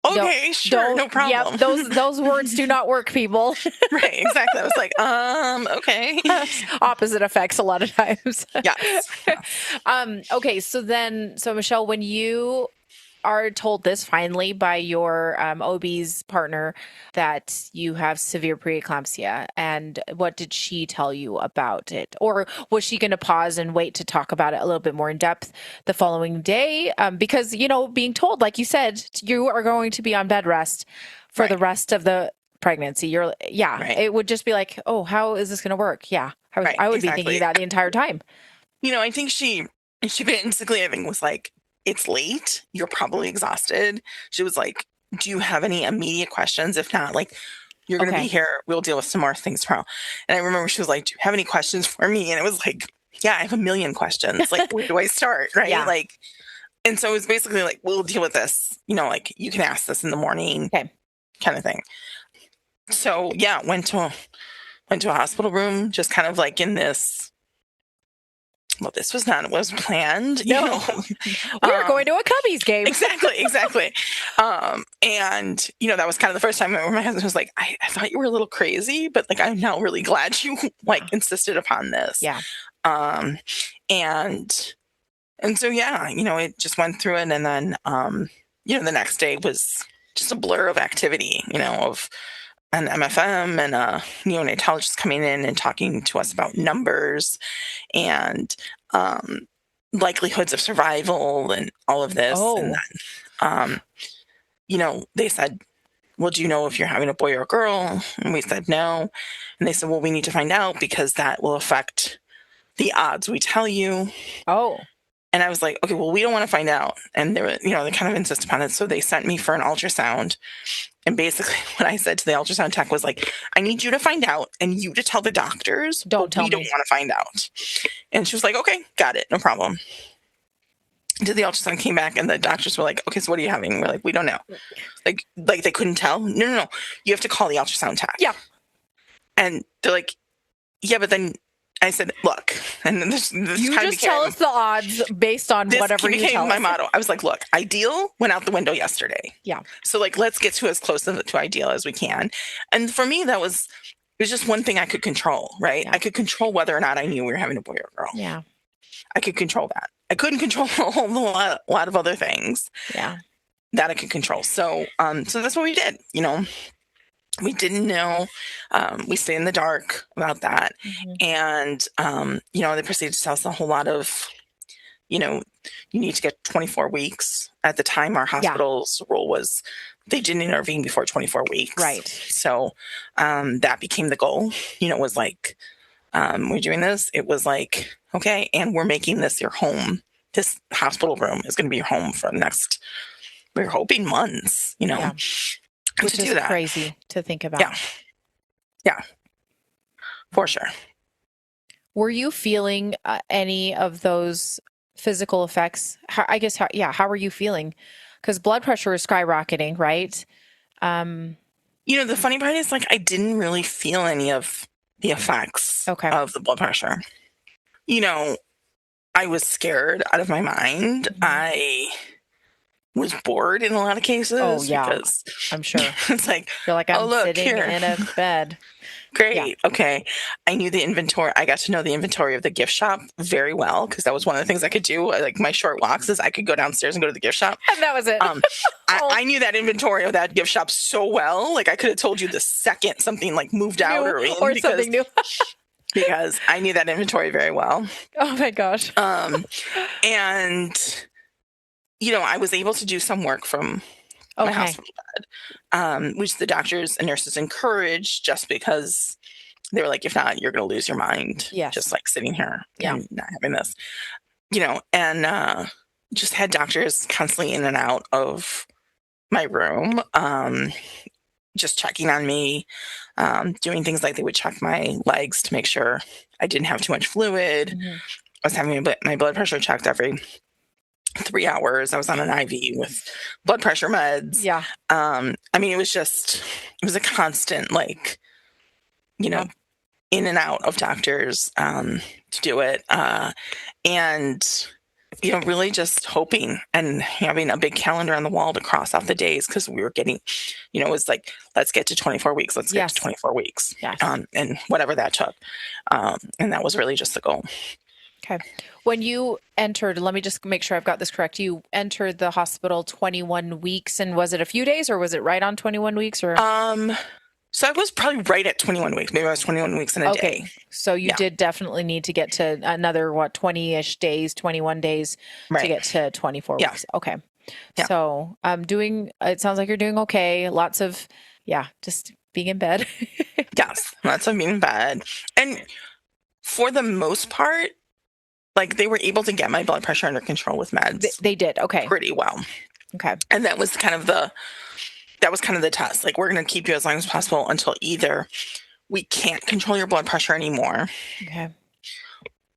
Okay, sure, no problem. Yep, those words do not work, people. Right, exactly. I was like, okay. Opposite effects a lot of times. Yes. Okay, so Michelle, when you are told this finally by your OB's partner that you have severe preeclampsia, and what did she tell you about it? Or was she going to pause and wait to talk about it a little bit more in depth the following day? Because, being told, like you said, you are going to be on bed rest for the rest of the pregnancy. It would just be like, oh, how is this going to work? Yeah. I would be thinking that the entire time. I think she basically, was like, it's late. You're probably exhausted. She was like, do you have any immediate questions? If not, like, you're going to be here. We'll deal with some more things tomorrow. And I remember she was like, do you have any questions for me? And it was like, yeah, I have a million questions. Like, where do I start? Right. Yeah. Like, and so it was basically like, we'll deal with this, like you can ask this in the morning kind of thing. So went to a hospital room, just kind of like in this well, this was not what was planned. No. You know? We're going to a Cubbies game. Exactly. And, you know, that was kind of the first time my husband was like, I thought you were a little crazy, but like, I'm now really glad you like insisted upon this. Yeah. And so, yeah, you know, it just went through it. And then, you know, the next day was just a blur of activity, you know, of an MFM and a neonatologist coming in and talking to us about numbers and likelihoods of survival and all of this. Oh. And then, you know, they said, well, do you know if you're having a boy or a girl? And we said no. And they said, well, we need to find out because that will affect the odds we tell you. Oh. And I was like, okay, well, we don't want to find out. And they were, you know, they kind of insist upon it. So they sent me for an ultrasound. And basically what I said to the ultrasound tech was like, I need you to find out and you to tell the doctors. Don't tell me. We don't want to find out. And she was like, okay, got it. No problem. Did the ultrasound, came back and the doctors were like, okay, so what are you having? We're like, we don't know. Like they couldn't tell. No. You have to call the ultrasound tech. Yeah. And they're like, yeah, but then I said, look, and this You kind of just tell us the odds based on whatever you tell us. my motto. I was like, look, ideal went out the window yesterday. Yeah. So like, let's get to as close to ideal as we can. And for me, it was just one thing I could control, right? Yeah. I could control whether or not I knew we were having a boy or a girl. Yeah. I could control that. I couldn't control a whole lot of other things. Yeah. That I could control. So, so that's what we did, you know. We didn't know. We stayed in the dark about that. Mm-hmm. And, you know, they proceeded to tell us a whole lot of, you know, you need to get 24 weeks. At the time, our hospital's rule was they didn't intervene before 24 weeks. Right. So that became the goal. You know, it was like, we're doing this. It was like, okay, and we're making this your home. This hospital room is going to be your home for the next, we're hoping months, you know. Yeah. Which is crazy to think about. Yeah, for sure. Were you feeling any of those physical effects? How were you feeling? Because blood pressure is skyrocketing, right? You know, the funny part is like I didn't really feel any of the effects of the blood pressure. You know, I was scared out of my mind. Mm-hmm. I was bored in a lot of cases. Oh, yeah. Because I'm sure. it's like, you're like, I'm sitting here in a bed. Great. Yeah. Okay. I knew the inventory. I got to know the inventory of the gift shop very well because that was one of the things I could do. Like my short walks is I could go downstairs and go to the gift shop. And that was it. I knew that inventory of that gift shop so well. Like I could have told you the second something like moved out or in something new. because I knew that inventory very well. Oh my gosh. And you know, I was able to do some work from my hospital bed, which the doctors and nurses encouraged just because they were like, if not, you're going to lose your mind. Yes. Just like sitting here and not having this, you know, and just had doctors constantly in and out of my room, just checking on me, doing things like they would check my legs to make sure I didn't have too much fluid. Mm-hmm. I was having my blood pressure checked every 3 hours. I was on an IV with blood pressure meds. Yeah. I mean, it was a constant, like, you know, in and out of doctors to do it. And, you know, really just hoping and having a big calendar on the wall to cross off the days because we were getting, you know, it was like, let's get to 24 weeks. Let's get to 24 weeks. Yes. And whatever that took. And that was really just the goal. Okay. When you entered, let me just make sure I've got this correct. You entered the hospital 21 weeks, and was it a few days or was it right on 21 weeks or? So I was probably right at 21 weeks. Maybe I was 21 weeks in a day. So you did definitely need to get to another, 20-ish days, 21 days to get to 24 weeks. Okay. Yeah. So it sounds like you're doing okay. Lots of, just being in bed. Yes. Lots of being in bed. And for the most part, like they were able to get my blood pressure under control with meds. They did. Okay. Pretty well. Okay. And that was kind of the test. Like, we're going to keep you as long as possible until either we can't control your blood pressure anymore. Okay.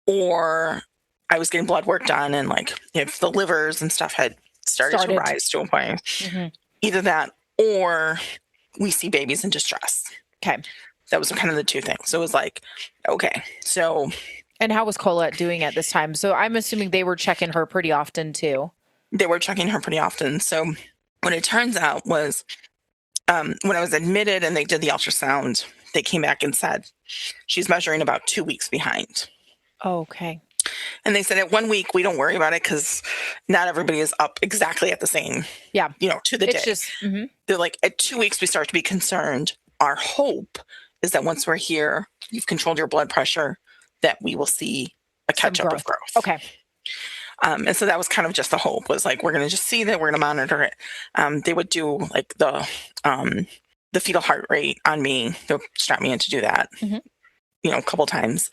Or I was getting blood work done. And like, if the livers and stuff had started to rise to a point, either that or we see babies in distress. Okay. That was kind of the two things. So it was like, okay, so And how was Colette doing at this time? So I'm assuming they were checking her pretty often too. They were checking her pretty often. So what it turns out was when I was admitted and they did the ultrasound, they came back and said she's measuring about 2 weeks behind. Oh, okay. And they said at 1 week, we don't worry about it because not everybody is up exactly at the same, Yeah. to the It's day. just, They're like, at 2 weeks, we start to be concerned. Our hope is that once we're here, you've controlled your blood pressure, that we will see a catch up of growth. Okay. And so that was kind of just the hope, was like, we're going to just see that, we're going to monitor it. They would do like the fetal heart rate on me. They'll strap me in to do that, a couple times.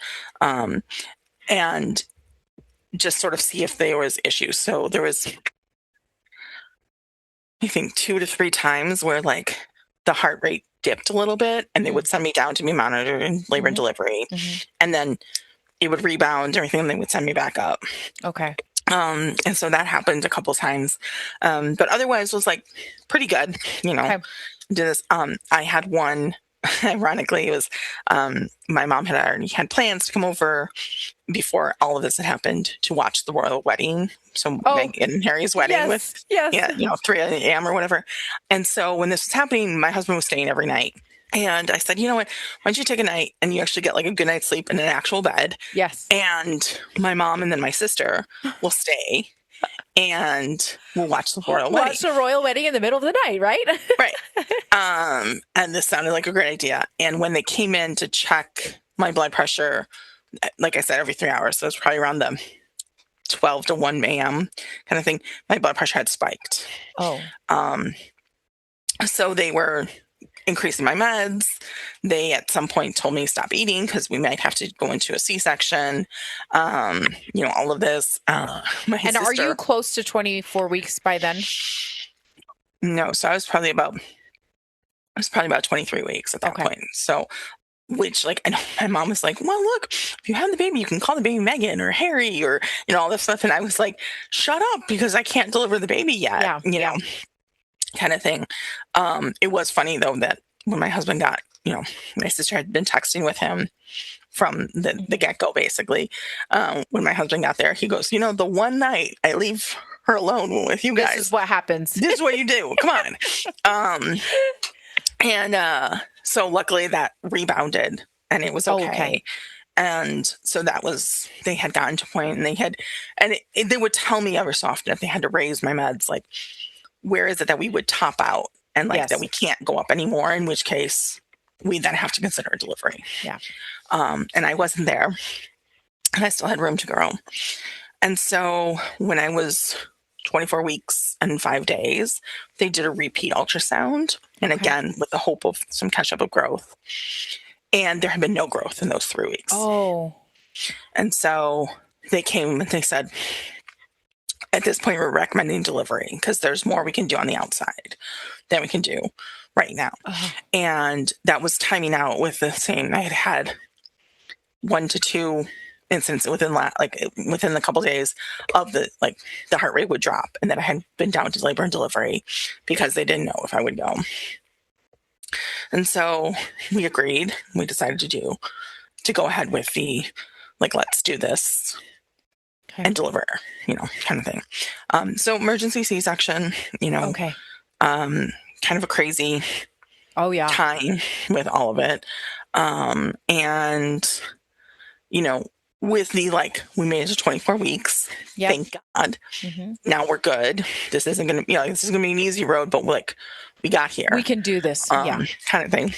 And just sort of see if there was issues. So there was, I think, 2 to 3 times where like the heart rate dipped a little bit, and they would send me down to be monitored in labor and delivery. And then it would rebound, everything, and they would send me back up. Okay. And so that happened a couple times. But otherwise was like pretty good, Okay. Did this. I had one, ironically, it was my mom had already had plans to come over before all of this had happened to watch the royal wedding. So Meghan and Harry's wedding with 3 a.m. or whatever. And so when this was happening, my husband was staying every night. And I said, you know what, why don't you take a night and you actually get like a good night's sleep in an actual bed. Yes. And my mom and then my sister will stay and we'll watch the royal wedding. Watch the royal wedding in the middle of the night, right? Right. And this sounded like a great idea. And when they came in to check my blood pressure, like I said, every 3 hours, so it's probably around the 12 to 1 a.m. kind of thing, my blood pressure had spiked. Oh. So they were increasing my meds. They at some point told me stop eating because we might have to go into a C-section. All of this. And are you close to 24 weeks by then? No, so I was probably about 23 weeks at that point. So, which, like, I know my mom was like, well, look, if you have the baby, you can call the baby Meghan or Harry or, all this stuff. And I was like, shut up, because I can't deliver the baby yet, know, kind of thing. It was funny, though, that when my husband got, my sister had been texting with him from the get-go, basically. When my husband got there, he goes, the one night I leave her alone with you guys. This is what happens. This is what you do. Come on. And so luckily that rebounded and it was okay. And so that was, they had gotten to a point and they would tell me ever so often if they had to raise my meds, like, where is it that we would top out and like that we can't go up anymore, in which case we then have to consider a delivery. Yeah. And I wasn't there and I still had room to grow. And so when I was 24 weeks and 5 days, they did a repeat ultrasound. And again, with the hope of some catch up of growth. And there had been no growth in those 3 weeks. Oh. And so they came and they said, at this point, we're recommending delivery because there's more we can do on the outside than we can do right now. And that was timing out with the same. I had 1 to 2 incidents within the couple of days of the heart rate would drop, and then I had been down to labor and delivery because they didn't know if I would go. And so we agreed. We decided to go ahead with the let's do this and deliver, kind of thing. So emergency C-section, kind of a crazy time with all of it. And with the we made it to 24 weeks. Yep. Thank God. Now we're good. This isn't gonna be this is gonna be an easy road, but we got here. We can do this. Kind of thing.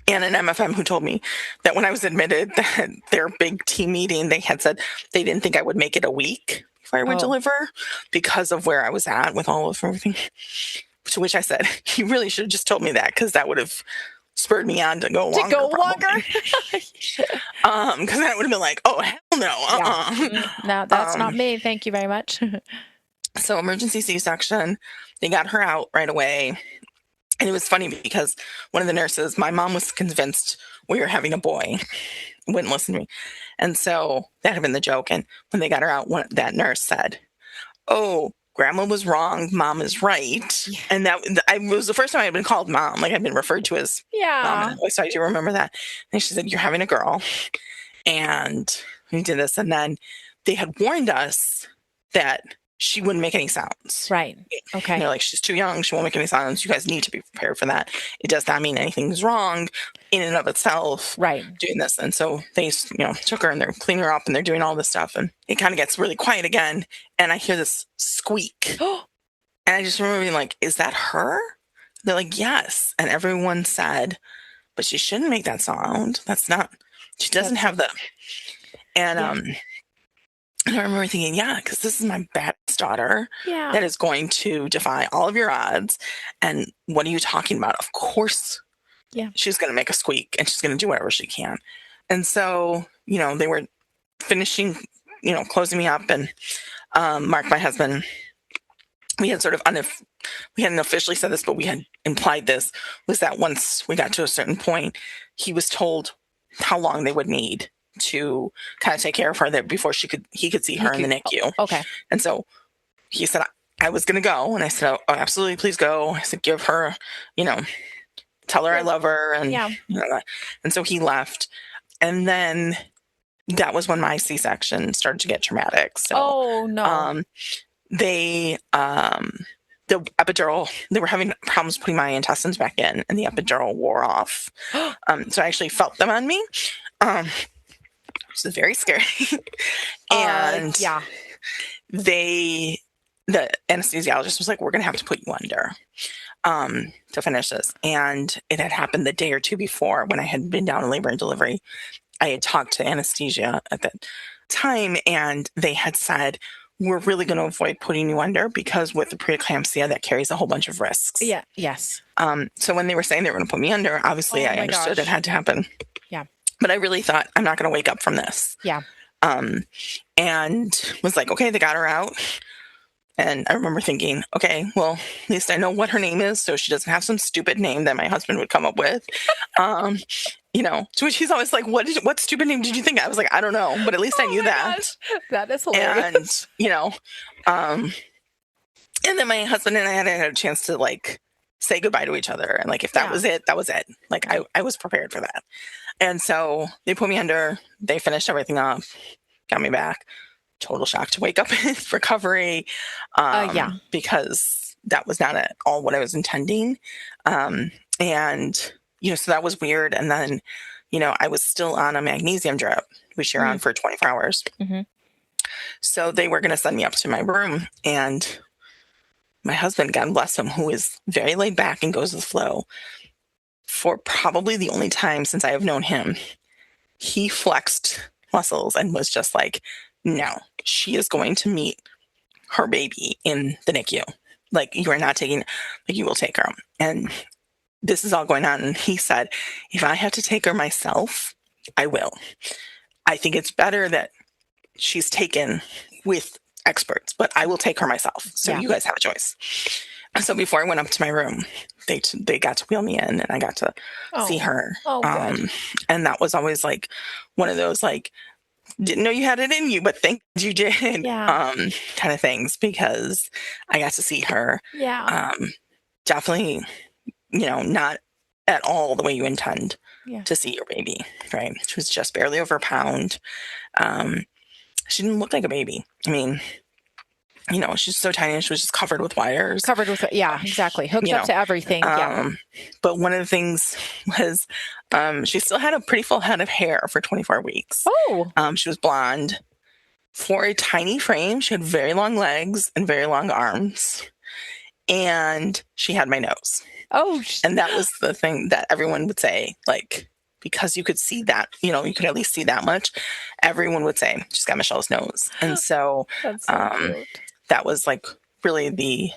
And an MFM who told me that when I was admitted, that their big team meeting, they had said they didn't think I would make it a week before I would deliver because of where I was at with all of everything. To which I said, you really should have just told me that, because that would have spurred me on to go longer. Because that would have been like, oh, hell no. No, that's not me. Thank you very much. So emergency C-section, they got her out right away. And it was funny because one of the nurses, my mom was convinced we were having a boy, wouldn't listen to me. And so that had been the joke. And when they got her out, that nurse said, oh, Grandma was wrong, Mom is right. And that was the first time I had been called Mom. I'd been referred to as Mom. So I do remember that. And she said, you're having a girl. And we did this. And then they had warned us that she wouldn't make any sounds. Right. Okay. They're like, she's too young. She won't make any sounds. You guys need to be prepared for that. It does not mean anything's wrong in and of itself. Right. Doing this. And so they, took her and they're cleaning her up and they're doing all this stuff. And it kind of gets really quiet again. And I hear this squeak. And I just remember being like, is that her? They're like, yes. And everyone said, but she shouldn't make that sound. That's not, she doesn't have the, and, and I remember thinking, yeah, because this is my best daughter that is going to defy all of your odds. And what are you talking about? Of course, she's going to make a squeak and she's going to do whatever she can. And so, they were finishing, closing me up. And Mark, my husband, we had sort of, we hadn't officially said this, but we had implied this, was that once we got to a certain point, he was told how long they would need to kind of take care of her there before he could see her in the NICU. Okay. And so he said, I was going to go. And I said, oh, absolutely, please go. I said, give her, tell her I love her. And, and so he left. And then that was when my C-section started to get traumatic. So, the epidural, they were having problems putting my intestines back in and the epidural wore off. So I actually felt them on me. Which is very scary. And the anesthesiologist was like, we're going to have to put you under to finish this. And it had happened the day or two before when I had been down in labor and delivery. I had talked to anesthesia at that time and they had said, we're really going to avoid putting you under because with the preeclampsia, that carries a whole bunch of risks. Yeah. Yes. So when they were saying they were going to put me under, obviously I understood it had to happen. Yeah. But I really thought, I'm not going to wake up from this. Yeah. And was like, okay, they got her out. And I remember thinking, okay, well, at least I know what her name is, so she doesn't have some stupid name that my husband would come up with. To which he's always like, what stupid name did you think? I was like, I don't know, but at least I knew that. Gosh. That is hilarious. And, and then my husband and I had a chance to like say goodbye to each other. And like, if that was it, that was it. Like I was prepared for that. And so they put me under, they finished everything up, got me back. Total shock to wake up in recovery. Because that was not at all what I was intending. So that was weird. And then, I was still on a magnesium drip, which you're on for 24 hours. Mm-hmm. So they were going to send me up to my room and my husband, God bless him, who is very laid back and goes with the flow, for probably the only time since I have known him, he flexed muscles and was just like, no, she is going to meet her baby in the NICU. Like, you are not taking, like, you will take her. And this is all going on. And he said, if I have to take her myself, I will. I think it's better that she's taken with experts, but I will take her myself. So you guys have a choice. So before I went up to my room, they got to wheel me in and I got to see her. Good. And that was always like one of those, like, didn't know you had it in you, but thank you did, kind of things, because I got to see her. Yeah. Definitely, not at all the way you intend to see your baby, right? She was just barely over a pound. She didn't look like a baby. I mean, she's so tiny. She was just covered with wires. Exactly. Hooked up to everything. But one of the things was she still had a pretty full head of hair for 24 weeks. She was blonde. For a tiny frame, she had very long legs and very long arms. And she had my nose. And that was the thing that everyone would say, like, because you could see that, you could at least see that much. Everyone would say, she's got Michelle's nose. And so, that's so cute. That was like really the,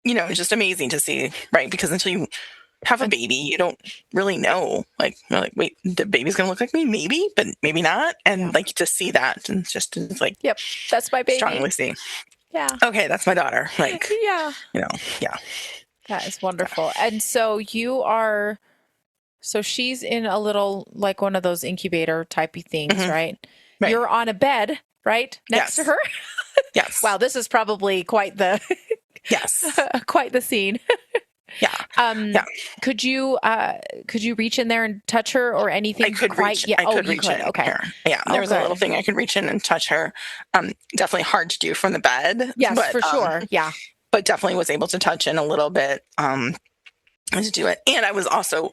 just amazing to see, right? Because until you have a baby, you don't really know, like, you're like, wait, the baby's going to look like me? Maybe, but maybe not. And like to see that and just like, yep, that's my baby. Strongly see. Yeah. Okay, that's my daughter. Like, That is wonderful. And so she's in a little, like one of those incubator typey things, right? You're on a bed, right? Next to her? Yes. Wow, this is probably quite the quite the scene. Yeah. Yeah. Could you reach in there and touch her or anything? I could reach. Yeah. I could you reach could. in Okay. here. Yeah, Oh, there was a little good. thing I could reach in and touch her. Definitely hard to do from the bed. Yes, but, for sure. Yeah. But definitely was able to touch in a little bit to do it. And I was also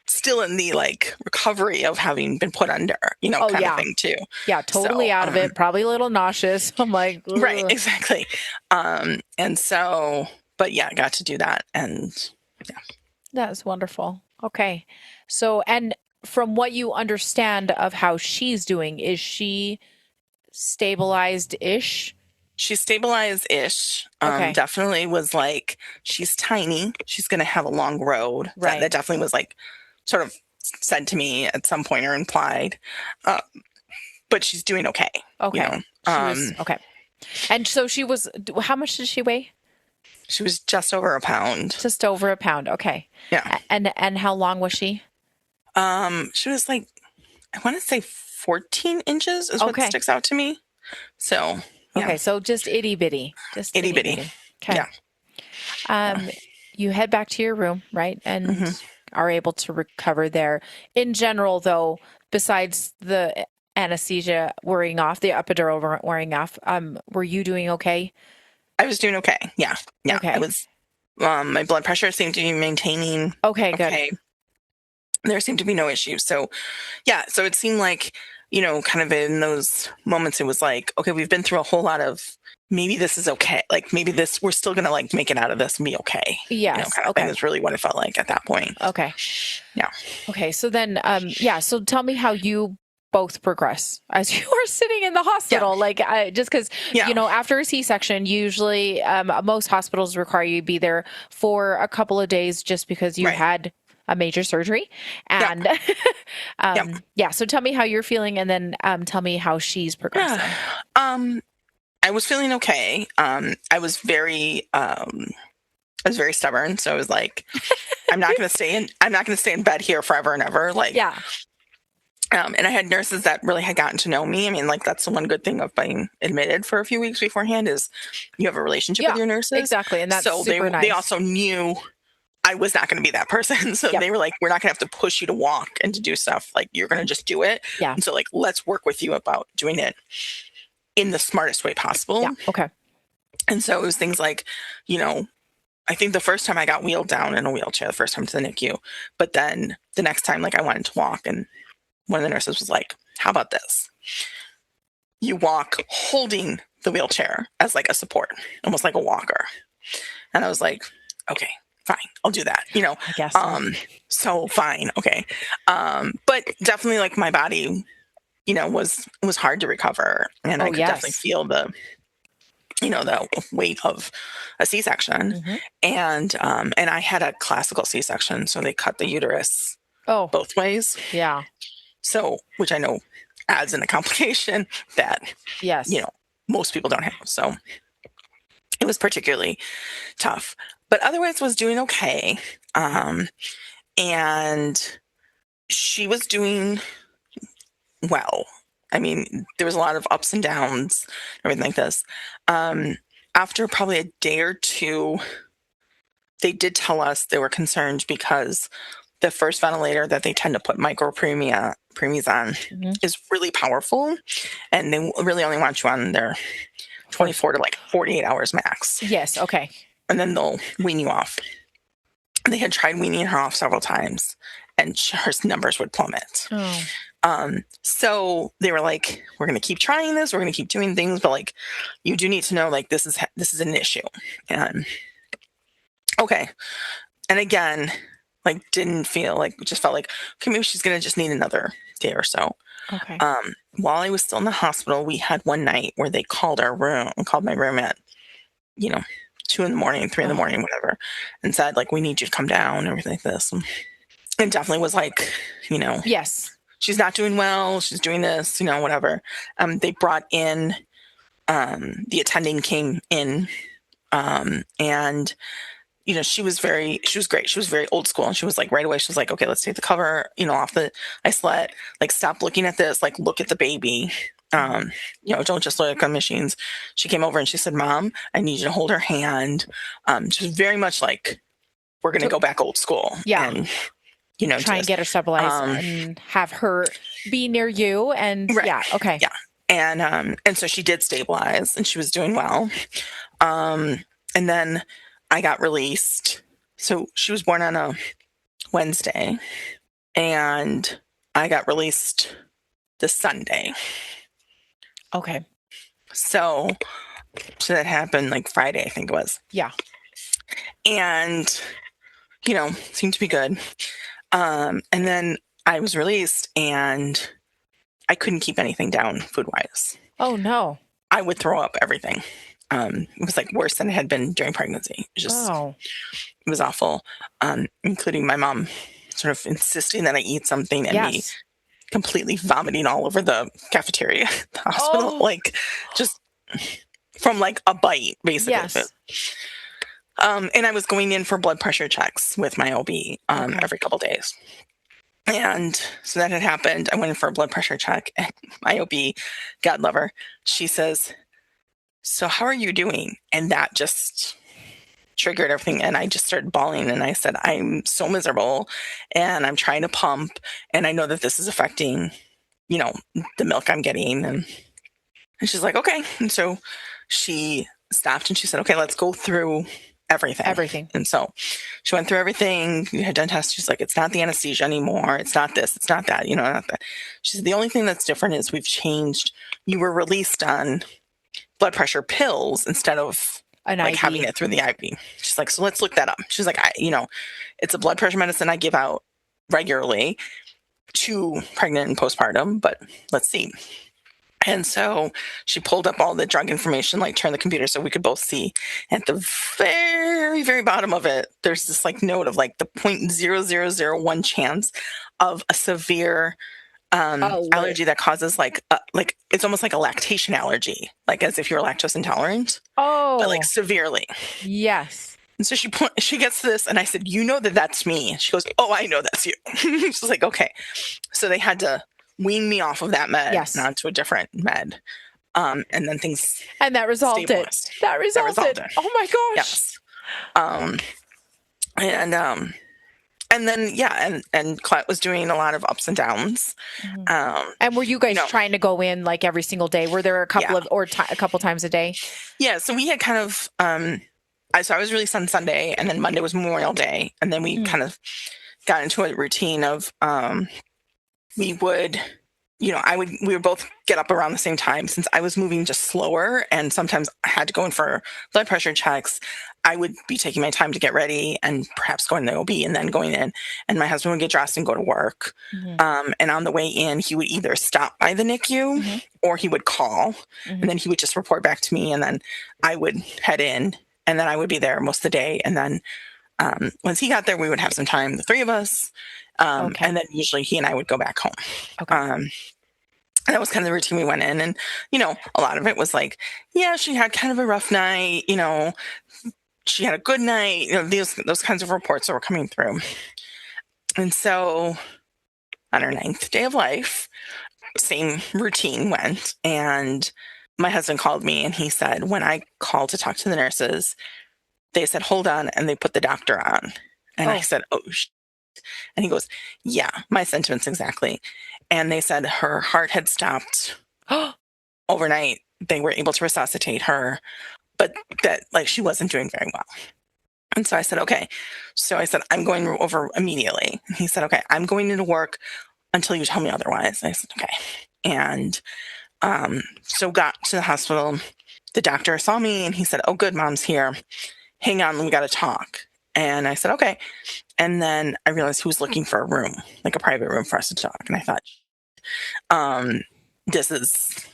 still in the like recovery of having been put under, Oh, kind of yeah. thing too. Yeah, totally So, out of it. Probably a little nauseous. I'm like, ugh. Right, exactly. And so, but yeah, I got to do that, and yeah. That's wonderful. Okay. So, and from what you understand of how she's doing, is she stabilized-ish? She's stabilized-ish. Okay. Definitely was like, she's tiny. She's going to have a long road. Right. That definitely was like sort of said to me at some point or implied. But she's doing okay. Okay. Okay. And so she was, how much did she weigh? She was just over a pound. Just over a pound. Okay. Yeah. And how long was she? She was like, I want to say 14 inches is what sticks out to me. So, yeah. Okay. So just itty bitty. Just itty bitty. Okay. Yeah. You head back to your room, right? And are able to recover there. In general, though, besides the anesthesia wearing off, the epidural wearing off, were you doing okay? I was doing okay. Yeah. Yeah. Okay. I was, my blood pressure seemed to be maintaining. Okay, good. There seemed to be no issue. So, yeah. So it seemed like, kind of in those moments, it was like, okay, we've been through a whole lot of, maybe this is okay. Like maybe we're still going to like make it out of this and be okay. Yes. Kind of thing is really what it felt like at that point. Okay. Yeah. Okay. So then, so tell me how you both progress as you are sitting in the hospital. Yeah. Like, just because, after a C-section, usually most hospitals require you to be there for a couple of days just because you had a major surgery. And so tell me how you're feeling, and then tell me how she's progressing. I was feeling okay. I was very stubborn. So I was like, I'm not going to stay in bed here forever and ever. Like, yeah. And I had nurses that really had gotten to know me. I mean, like, that's the one good thing of being admitted for a few weeks beforehand is you have a relationship with your nurses. Exactly. And that's so super nice. They also knew I was not going to be that person. So they were like, we're not going to have to push you to walk and to do stuff. Like, you're going to just do it. Yeah. And so, like, let's work with you about doing it in the smartest way possible. Yeah. Okay. And so it was things like, I think the first time I got wheeled down in a wheelchair, the first time to the NICU, but then the next time, like, I wanted to walk, and one of the nurses was like, how about this? You walk holding the wheelchair as like a support, almost like a walker. And I was like, okay, fine, I'll do that. I guess so fine. Okay. But definitely like my body, was hard to recover. And I could definitely feel the weight of a C-section. And I had a classical C-section. So they cut the uterus both ways. Yeah. So, which I know adds in a complication that, most people don't have. So it was particularly tough, but otherwise was doing okay. And she was doing well. I mean, there was a lot of ups and downs, everything like this. After probably a day or two, they did tell us they were concerned because the first ventilator that they tend to put preemies on is really powerful, and they really only want you on their 24 to like 48 hours max. Yes. Okay. And then they'll wean you off. They had tried weaning her off several times, and her numbers would plummet. So they were like, we're going to keep trying this. We're going to keep doing things, but like, you do need to know, like, this is an issue. And okay. And again, like, just felt like, okay, maybe she's going to just need another day or so. Okay. While I was still in the hospital, we had one night where they called my room at, 2 in the morning, 3 in the morning, whatever, and said, like, we need you to come down and everything like this. And definitely was like, yes, she's not doing well. She's doing this, whatever. They brought in, the attending came in, and she was great. She was very old school. And she was like, right away, she was like, okay, let's take the cover, off the isolette, like, stop looking at this, like, look at the baby. Don't just look at the machines. She came over and she said, Mom, I need you to hold her hand. She was very much like, we're going to go back old school. Yeah. And, try and get her stabilized and have her be near you. And right. yeah. Okay. Yeah. And so she did stabilize and she was doing well. And then I got released. So she was born on a Wednesday and I got released the Sunday. Okay. So that happened like Friday, I think it was. Yeah. And, seemed to be good. And then I was released and I couldn't keep anything down food-wise. Oh, no. I would throw up everything. It was like worse than it had been during pregnancy. It was awful, including my mom sort of insisting that I eat something and me completely vomiting all over the cafeteria at the hospital, like just from like a bite, basically. Yes. And I was going in for blood pressure checks with my OB every couple days. And so that had happened. I went in for a blood pressure check and my OB, God love her, she says, "So how are you doing?" And that just triggered everything. And I just started bawling. And I said, "I'm so miserable and I'm trying to pump. And I know that this is affecting, the milk I'm getting." And she's like, "Okay." And so she stopped and she said, "Okay, let's go through everything." And so she went through everything. We had done tests. She's like, "It's not the anesthesia anymore. It's not this. It's not that. Not that." She said, "The only thing that's different is we've changed. You were released on blood pressure pills instead of having it through the IV." She's like, "So let's look that up." She's like, "It's a blood pressure medicine I give out regularly to pregnant and postpartum, but let's see." And so she pulled up all the drug information, like turned the computer so we could both see. At the very, very bottom of it, there's this like note of like the 0.0001 chance of a severe allergy that causes like it's almost like a lactation allergy, like as if you're lactose intolerant. Oh, but like severely. Yes. And so she gets to this, and I said, "That's me." She goes, "Oh, I know that's you." She's like, "Okay." So they had to wean me off of that med and onto a different med. And then things and that resulted. That resulted. Oh my gosh. Yes. And then and Colette was doing a lot of ups and downs. Mm-hmm. And were you guys trying to go in like every single day? Were there a couple a couple times a day? Yeah. So we had kind of so I was released on Sunday, and then Monday was Memorial Day, and then we kind of got into a routine of we would, we would both get up around the same time. Since I was moving just slower and sometimes I had to go in for blood pressure checks, I would be taking my time to get ready and perhaps going to the OB and then going in. And my husband would get dressed and go to work. Mm-hmm. And on the way in, he would either stop by the NICU or he would call. Mm-hmm. And then he would just report back to me. And then I would head in, and then I would be there most of the day. And then once he got there, we would have some time, the three of us. And then usually he and I would go back home. Okay. And that was kind of the routine we went in. And, a lot of it was like, she had kind of a rough night, she had a good night, those kinds of reports that were coming through. And so on our 9th day of life, same routine went. And my husband called me and he said, when I called to talk to the nurses, they said, "Hold on." And they put the doctor on. And I said, "Oh, And he goes, "Yeah, my sentiments exactly." And they said her heart had stopped overnight. They were able to resuscitate her, but that she wasn't doing very well. And so I said, "Okay." So I said, "I'm going over immediately." And he said, "Okay, I'm going into work until you tell me otherwise." I said, "Okay." And so got to the hospital. The doctor saw me and he said, "Oh, good, Mom's here. Hang on, we got to talk." And I said, "Okay." And then I realized he was looking for a room, like a private room for us to talk. And I thought, this is,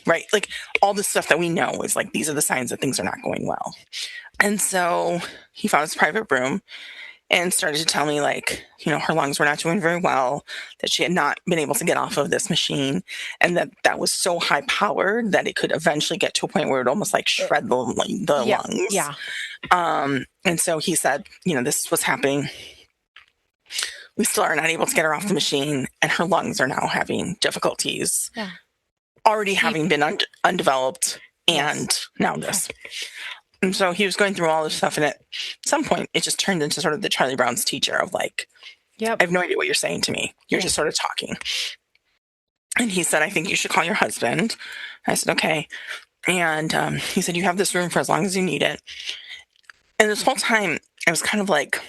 right? Like all the stuff that we know is like, these are the signs that things are not going well. And so he found his private room and started to tell me her lungs were not doing very well, that she had not been able to get off of this machine, and that was so high powered that it could eventually get to a point where it would almost shred the lungs. Yeah. And so he said, this was happening. We still are not able to get her off the machine, and her lungs are now having difficulties. Already having been undeveloped, and now this. And so he was going through all this stuff, and at some point, it just turned into sort of the Charlie Brown's teacher of like, Yep. I have no idea what you're saying to me. You're just sort of talking. And he said, I think you should call your husband. I said, okay. And he said, you have this room for as long as you need it. And this whole time, I was kind of like,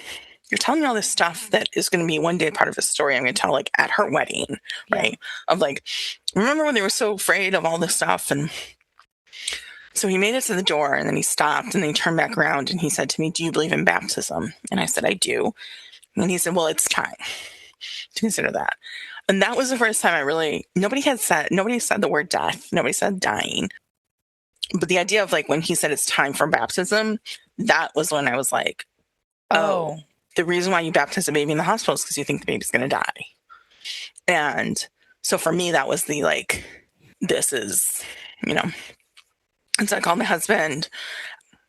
you're telling me all this stuff that is going to be one day part of a story I'm going to tell like at her wedding, right? Of like, remember when they were so afraid of all this stuff? And so he made it to the door, and then he stopped, and then he turned back around, and he said to me, do you believe in baptism? And I said, I do. And he said, well, it's time to consider that. And that was the first time nobody said the word death. Nobody said dying. But the idea of like, when he said it's time for baptism, that was when I was like, oh, the reason why you baptize a baby in the hospital is because you think the baby's going to die. And so for me, that was the like, this is, And so I called my husband,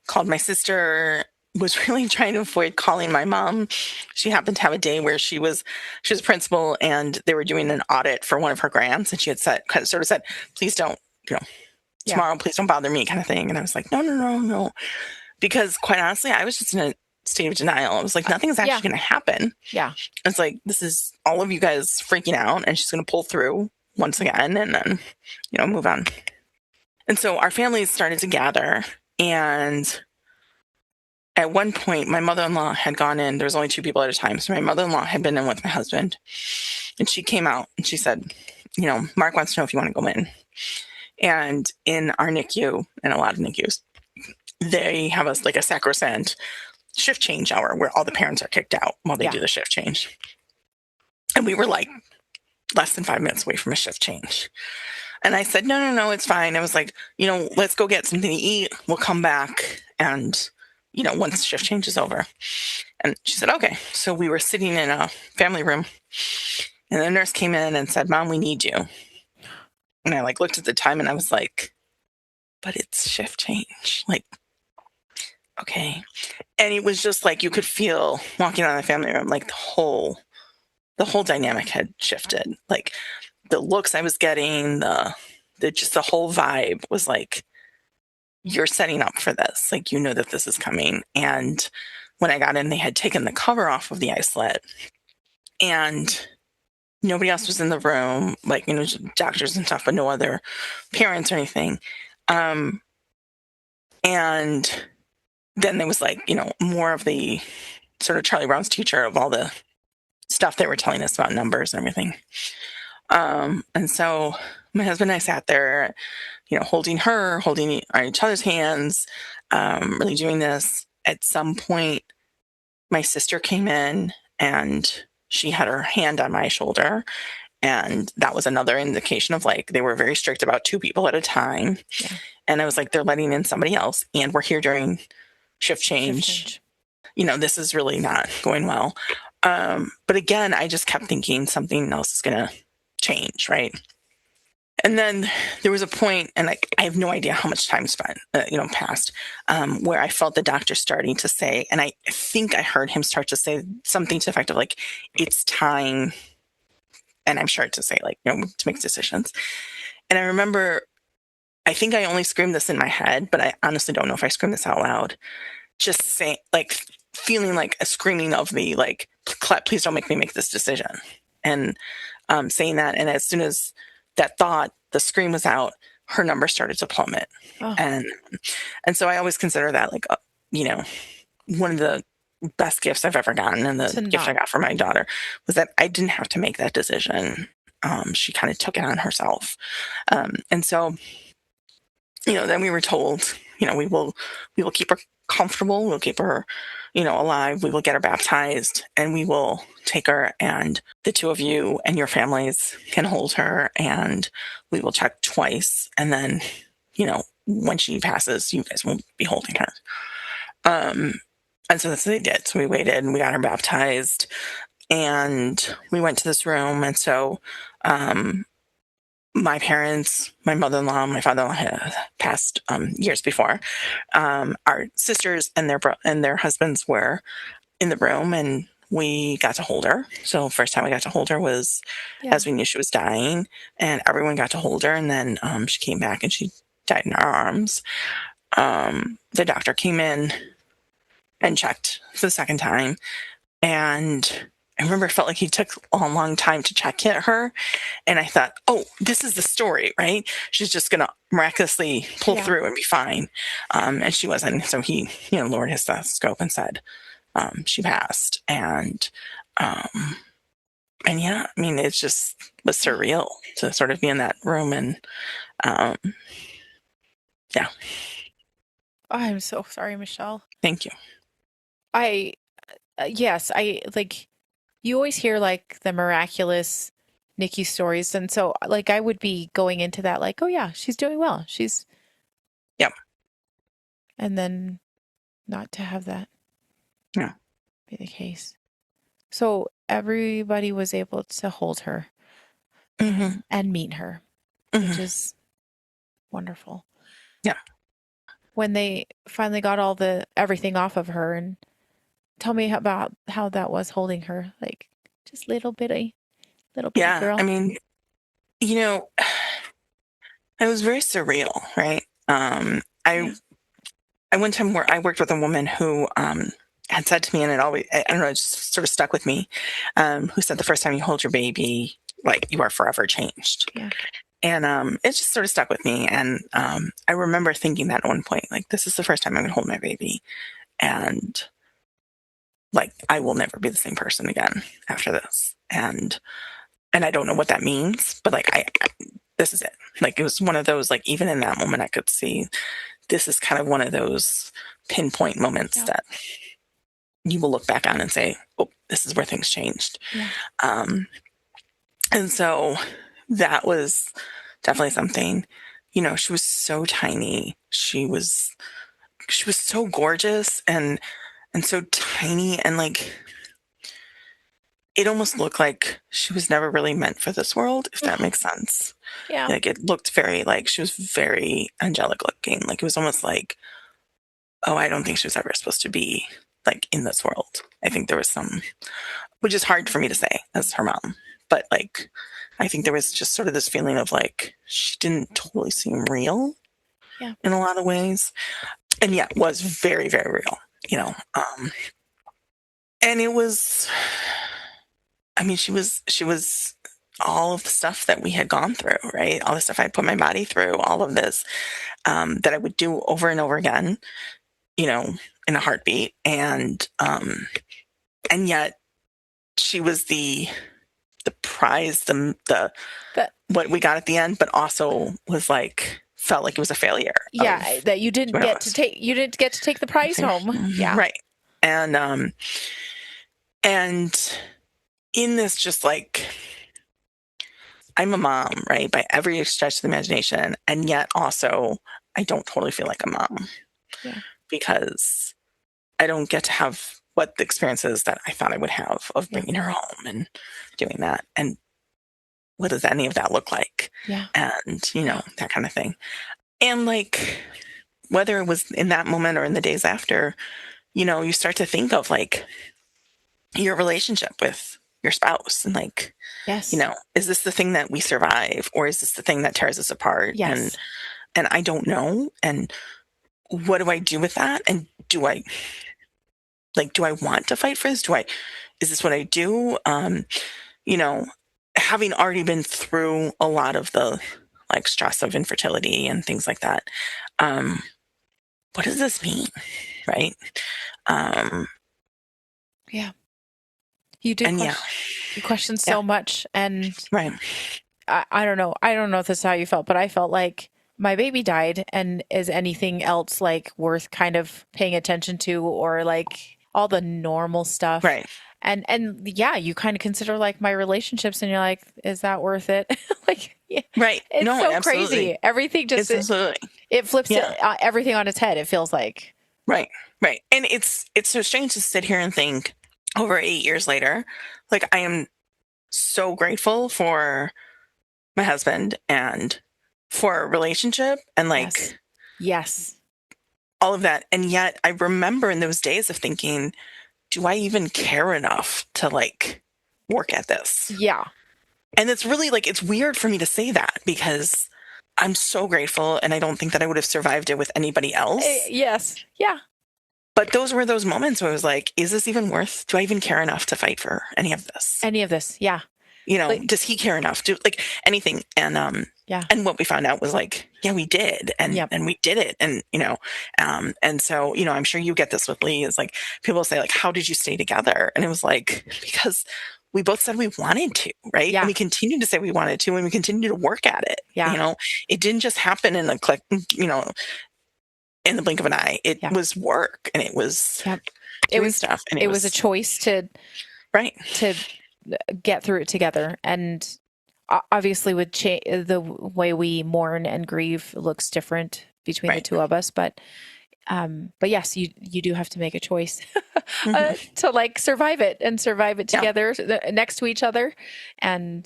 called my sister, was really trying to avoid calling my mom. She happened to have a day where she was a principal, and they were doing an audit for one of her grants, and she had sort of said, please don't, tomorrow, please don't bother me, kind of thing. And I was like, no. Because quite honestly, I was just in a state of denial. I was like, nothing's actually going to happen. Yeah. It's like, this is all of you guys freaking out, and she's going to pull through once again and then, move on. And so our families started to gather, and at one point, my mother-in-law had gone in. There was only two people at a time. So my mother-in-law had been in with my husband, and she came out and she said, Mark wants to know if you want to go in. And in our NICU, and a lot of NICUs, they have us like a sacrosanct shift change hour where all the parents are kicked out while they do the shift change. And we were like less than 5 minutes away from a shift change. And I said, no, it's fine. I was like, let's go get something to eat. We'll come back and, once the shift change is over. And she said, okay. So we were sitting in a family room, and the nurse came in and said, Mom, we need you. And I like looked at the time, and I was like, but it's shift change. Like, okay. And it was just like, you could feel walking around the family room, like the whole dynamic had shifted. Like the looks I was getting, the whole vibe was like, you're setting up for this. Like, that this is coming. And when I got in, they had taken the cover off of the isolate, and nobody else was in the room, like, doctors and stuff, but no other parents or anything. And then there was like, more of the sort of Charlie Brown's teacher of all the stuff they were telling us about numbers and everything. And so my husband and I sat there, holding each other's hands, really doing this. At some point, my sister came in, and she had her hand on my shoulder. And that was another indication of like, they were very strict about two people at a time. Yeah. And I was like, they're letting in somebody else, and we're here during shift change. This is really not going well. But again, I just kept thinking something else is going to change, right? And then there was a point, and I have no idea how much time passed, where I felt the doctor starting to say, and I think I heard him start to say something to the effect of like, it's time, and I'm sure to say like, to make decisions. And I remember, I think I only screamed this in my head, but I honestly don't know if I screamed this out loud. Just saying, like, feeling like a screaming of me, like, Colette, please don't make me make this decision. And saying that, and as soon as that thought, the scream was out, her number started to plummet. Oh. And so I always consider that like, one of the best gifts I've ever gotten, and the gift I got for my daughter was that I didn't have to make that decision. She kind of took it on herself. And so, then we were told, we will keep her comfortable. We'll keep her, alive. We will get her baptized, and we will take her, and the two of you and your families can hold her, and we will check twice. And then, when she passes, you guys won't be holding her. And so that's what they did. So we waited, and we got her baptized, and we went to this room. And so, my parents, my mother-in-law, my father-in-law had passed years before. Our sisters and their husbands were in the room, and we got to hold her. So first time we got to hold her was as we knew she was dying, and everyone got to hold her. And then she came back, and she died in our arms. the doctor came in and checked for the second time. And I remember it felt like he took a long time to check her. And I thought, oh, this is the story, right? She's just going to miraculously pull through and be fine. And she wasn't. So he, lowered his stethoscope and said, she passed. And yeah, I mean, it just was surreal to sort of be in that room. And yeah. Oh, I'm so sorry, Michelle. Thank you. Yes, you always hear like the miraculous Nikki stories. And so like, I would be going into that like, oh yeah, she's doing well. Yep. And then not to have that be the case. So everybody was able to hold her and meet her, which is wonderful. Yeah. When they finally got everything off of her, and tell me about how that was holding her, like just little bitty girl. I mean, it was very surreal, right? I one time where I worked with a woman who had said to me, and it always, I don't know, it just sort of stuck with me, who said the first time you hold your baby, like you are forever changed. Yeah. And it just sort of stuck with me. And I remember thinking that at one point, like, this is the first time I'm going to hold my baby. And like, I will never be the same person again after this. And I don't know what that means, but like, I this is it. Like, it was one of those, like, even in that moment, I could see this is kind of one of those pinpoint moments that you will look back on and say, oh, this is where things changed. Yeah. And so that was definitely something. She was so tiny. She was so gorgeous and so tiny, and like it almost looked like she was never really meant for this world, if that makes sense. Yeah. Like, it looked very, like, she was very angelic looking. Like, it was almost like, oh, I don't think she was ever supposed to be like in this world. I think there was some, which is hard for me to say as her mom, but like, I think there was just sort of this feeling of like, she didn't totally seem real in a lot of ways. And yeah, it was very, very real, and it was, I mean, she was all of the stuff that we had gone through, right? All the stuff I put my body through, all of this, that I would do over and over again, in a heartbeat. And yet she was the prize, the what we got at the end, but also was like, felt like it was a failure. Yeah. That you didn't get to take the prize home. Yeah. Right. And in this, just like, I'm a mom, right? By every stretch of the imagination. And yet also I don't totally feel like a mom because I don't get to have what the experiences that I thought I would have of bringing her home and doing that. And what does any of that look like? Yeah. And, that kind of thing. And like, whether it was in that moment or in the days after, you start to think of like your relationship with your spouse and like, is this the thing that we survive, or is this the thing that tears us apart? Yes. And I don't know. And what do I do with that? And do I want to fight for this? Is this what I do? Having already been through a lot of the like stress of infertility and things like that. What does this mean? Right. Yeah. You did question so much. And right. I don't know. I don't know if this is how you felt, but I felt like my baby died, and is anything else like worth kind of paying attention to, or like all the normal stuff. Right. And yeah, you kind of consider like my relationships, and you're like, is that worth it? Like, yeah. Right. It's so absolutely. crazy. Everything just, it flips everything on its head. It feels like. Right. Right. And it's so strange to sit here and think over 8 years later, like, I am so grateful for my husband and for a relationship and like, yes, all of that. And yet I remember in those days of thinking, do I even care enough to like work at this? Yeah. And it's really like, it's weird for me to say that because I'm so grateful, and I don't think that I would have survived it with anybody else. Yes. Yeah. But those were those moments where I was like, is this even worth, do I even care enough to fight for any of this? Any of this. Yeah. Does he care enough to, like, anything? And Yeah. and what we found out was like, yeah, we did, and we did it, and and so I'm sure you get this with Lee, is like, people say like, how did you stay together? And it was like, because we both said we wanted to, right? Yeah. And we continued to say we wanted to, and we continued to work at it. Yeah. It didn't just happen in a click, in the blink of an eye. It was work, and it was doing stuff, and it was a choice to get through it together. And obviously with the way we mourn and grieve looks different between the two of us, but yes, you do have to make a choice to like survive it together next to each other. And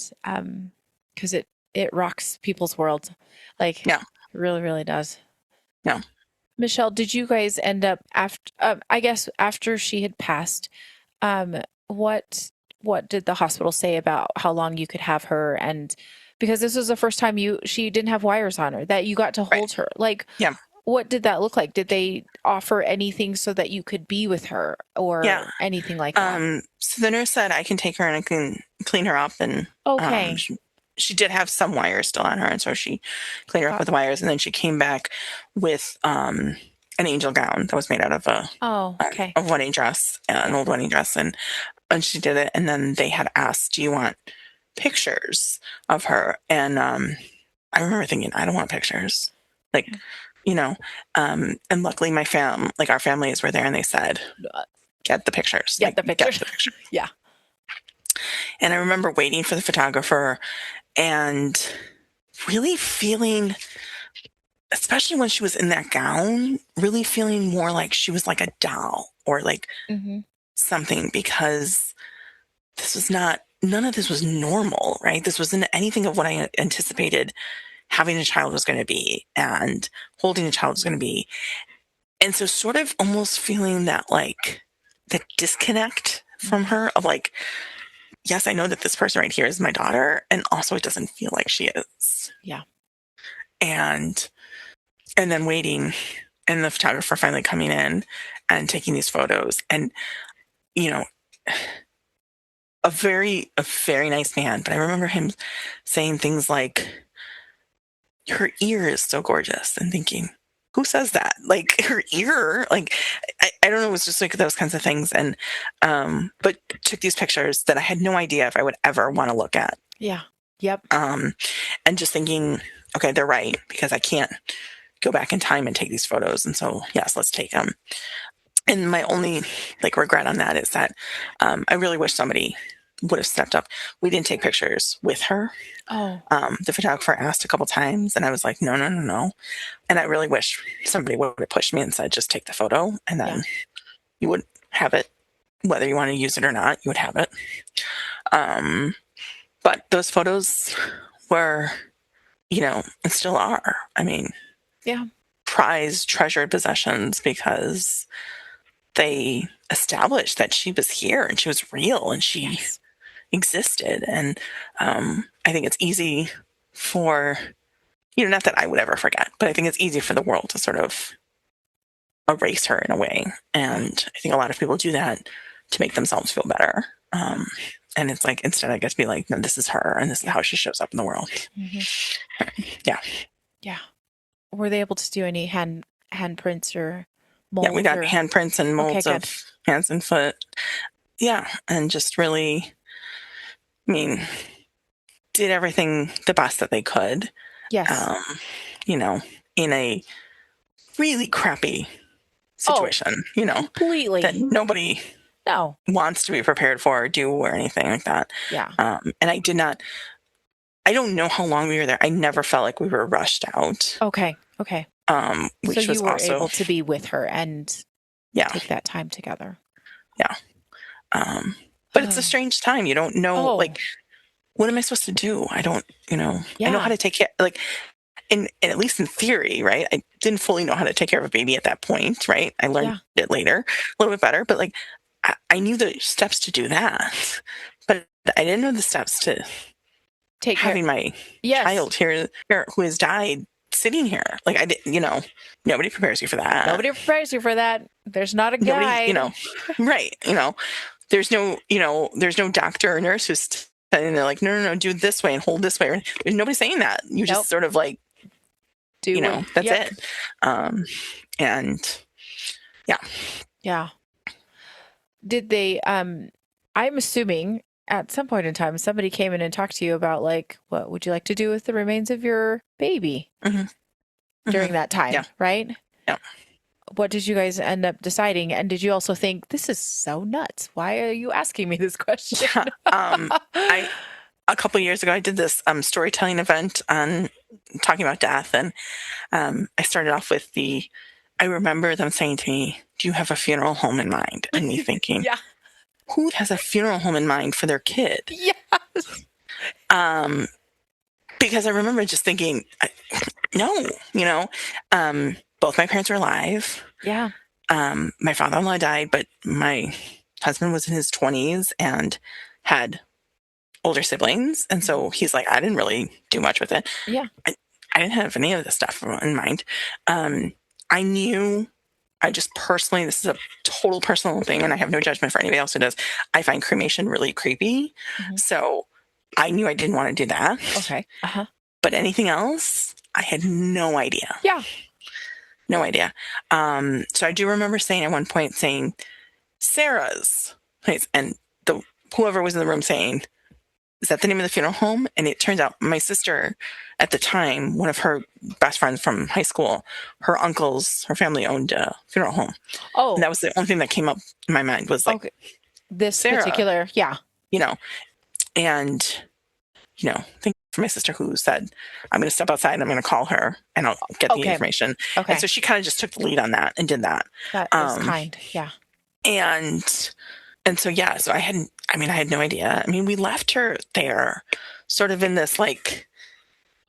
because it rocks people's worlds, like it really, really does. Yeah. Michelle, did you guys end up after she had passed, what did the hospital say about how long you could have her? And because this was the first time she didn't have wires on her, that you got to hold her. Like, what did that look like? Did they offer anything so that you could be with her, or anything like that? So the nurse said, I can take her and I can clean her up. And okay. She did have some wires still on her, and so she cleaned her up with wires, and then she came back with an angel gown that was made out of a wedding dress, an old wedding dress, and she did it. And then they had asked, do you want pictures of her? And I remember thinking, I don't want pictures, like, and luckily our families were there, and they said, get the pictures. Get the pictures. Yeah. And I remember waiting for the photographer and really feeling, especially when she was in that gown, really feeling more like she was like a doll, or like something, because none of this was normal, right? This wasn't anything of what I anticipated having a child was going to be, and holding a child was going to be. And so sort of almost feeling that, like, the disconnect from her of like, yes, I know that this person right here is my daughter, and also it doesn't feel like she is. Yeah. And then waiting, and the photographer finally coming in and taking these photos, and a very nice man, but I remember him saying things like, her ear is so gorgeous, and thinking, who says that? Like, her ear, like, I don't know. It was just like those kinds of things. And, but took these pictures that I had no idea if I would ever want to look at. Yeah. Yep. And just thinking, okay, they're right, because I can't go back in time and take these photos. And so, yes, let's take them. And my only regret on that is that, I really wish somebody would have stepped up. We didn't take pictures with her. Oh. The photographer asked a couple times, and I was like, no. And I really wish somebody would have pushed me and said, just take the photo, and then you would have it, whether you want to use it or not, you would have it. But those photos were, and still are, I mean, prized, treasured possessions, because they established that she was here, and she was real, and she existed. And I think it's easy for, not that I would ever forget, but I think it's easy for the world to sort of erase her in a way. And I think a lot of people do that to make themselves feel better. And it's like, instead I get to be like, no, this is her, and this is how she shows up in the world. Yeah. Were they able to do any handprints or molds? Yeah, we got handprints and molds of hands and foot. Yeah. And just really, I mean, did everything the best that they could. Yes. In a really crappy situation, completely, that nobody wants to be prepared for or do, or anything like that. Yeah. And I don't know how long we were there. I never felt like we were rushed out. Okay. Which so you was were also able to be with her and take that time together. Yeah. But it's a strange time. You don't know, what am I supposed to do? I don't, I know how to take care, and at least in theory, right? I didn't fully know how to take care of a baby at that point, right? I learned it later, a little bit better, but I knew the steps to do that, but I didn't know the steps to having my Yes. child here who has died sitting here. Like I didn't, nobody prepares you for that. Nobody prepares you for that. There's not a guide. Right. There's no doctor or nurse who's telling they're like, no, do it this way and hold this way. There's nobody saying that. You just sort of like, that's it. And yeah. Yeah. Did they, I'm assuming at some point in time, somebody came in and talked to you about like, what would you like to do with the remains of your baby during that time, right? Yeah. What did you guys end up deciding? And did you also think, this is so nuts? Why are you asking me this question? A couple of years ago, I did this storytelling event on talking about death. And I started off with I remember them saying to me, do you have a funeral home in mind? And me thinking, who has a funeral home in mind for their kid? Yes. Because I remember just thinking, no, both my parents were alive. Yeah. My father-in-law died, but my husband was in his 20s and had older siblings. And so he's like, I didn't really do much with it. Yeah. I didn't have any of this stuff in mind. I knew, this is a total personal thing, and I have no judgment for anybody else who does. I find cremation really creepy. So I knew I didn't want to do that. Okay. But anything else, I had no idea. Yeah. No idea. So I do remember saying at one point, Sarah's place, and whoever was in the room saying, is that the name of the funeral home? And it turns out my sister at the time, one of her best friends from high school, her family owned a funeral home. Oh. And that was the only thing that came up in my mind was like, this Sarah, particular, and, thank you for my sister who said, I'm going to step outside and I'm going to call her and I'll get the information. Okay. And so she kind of just took the lead on that and did that. That is kind. Yeah. And so, so I had no idea. I mean, we left her there sort of in this, like,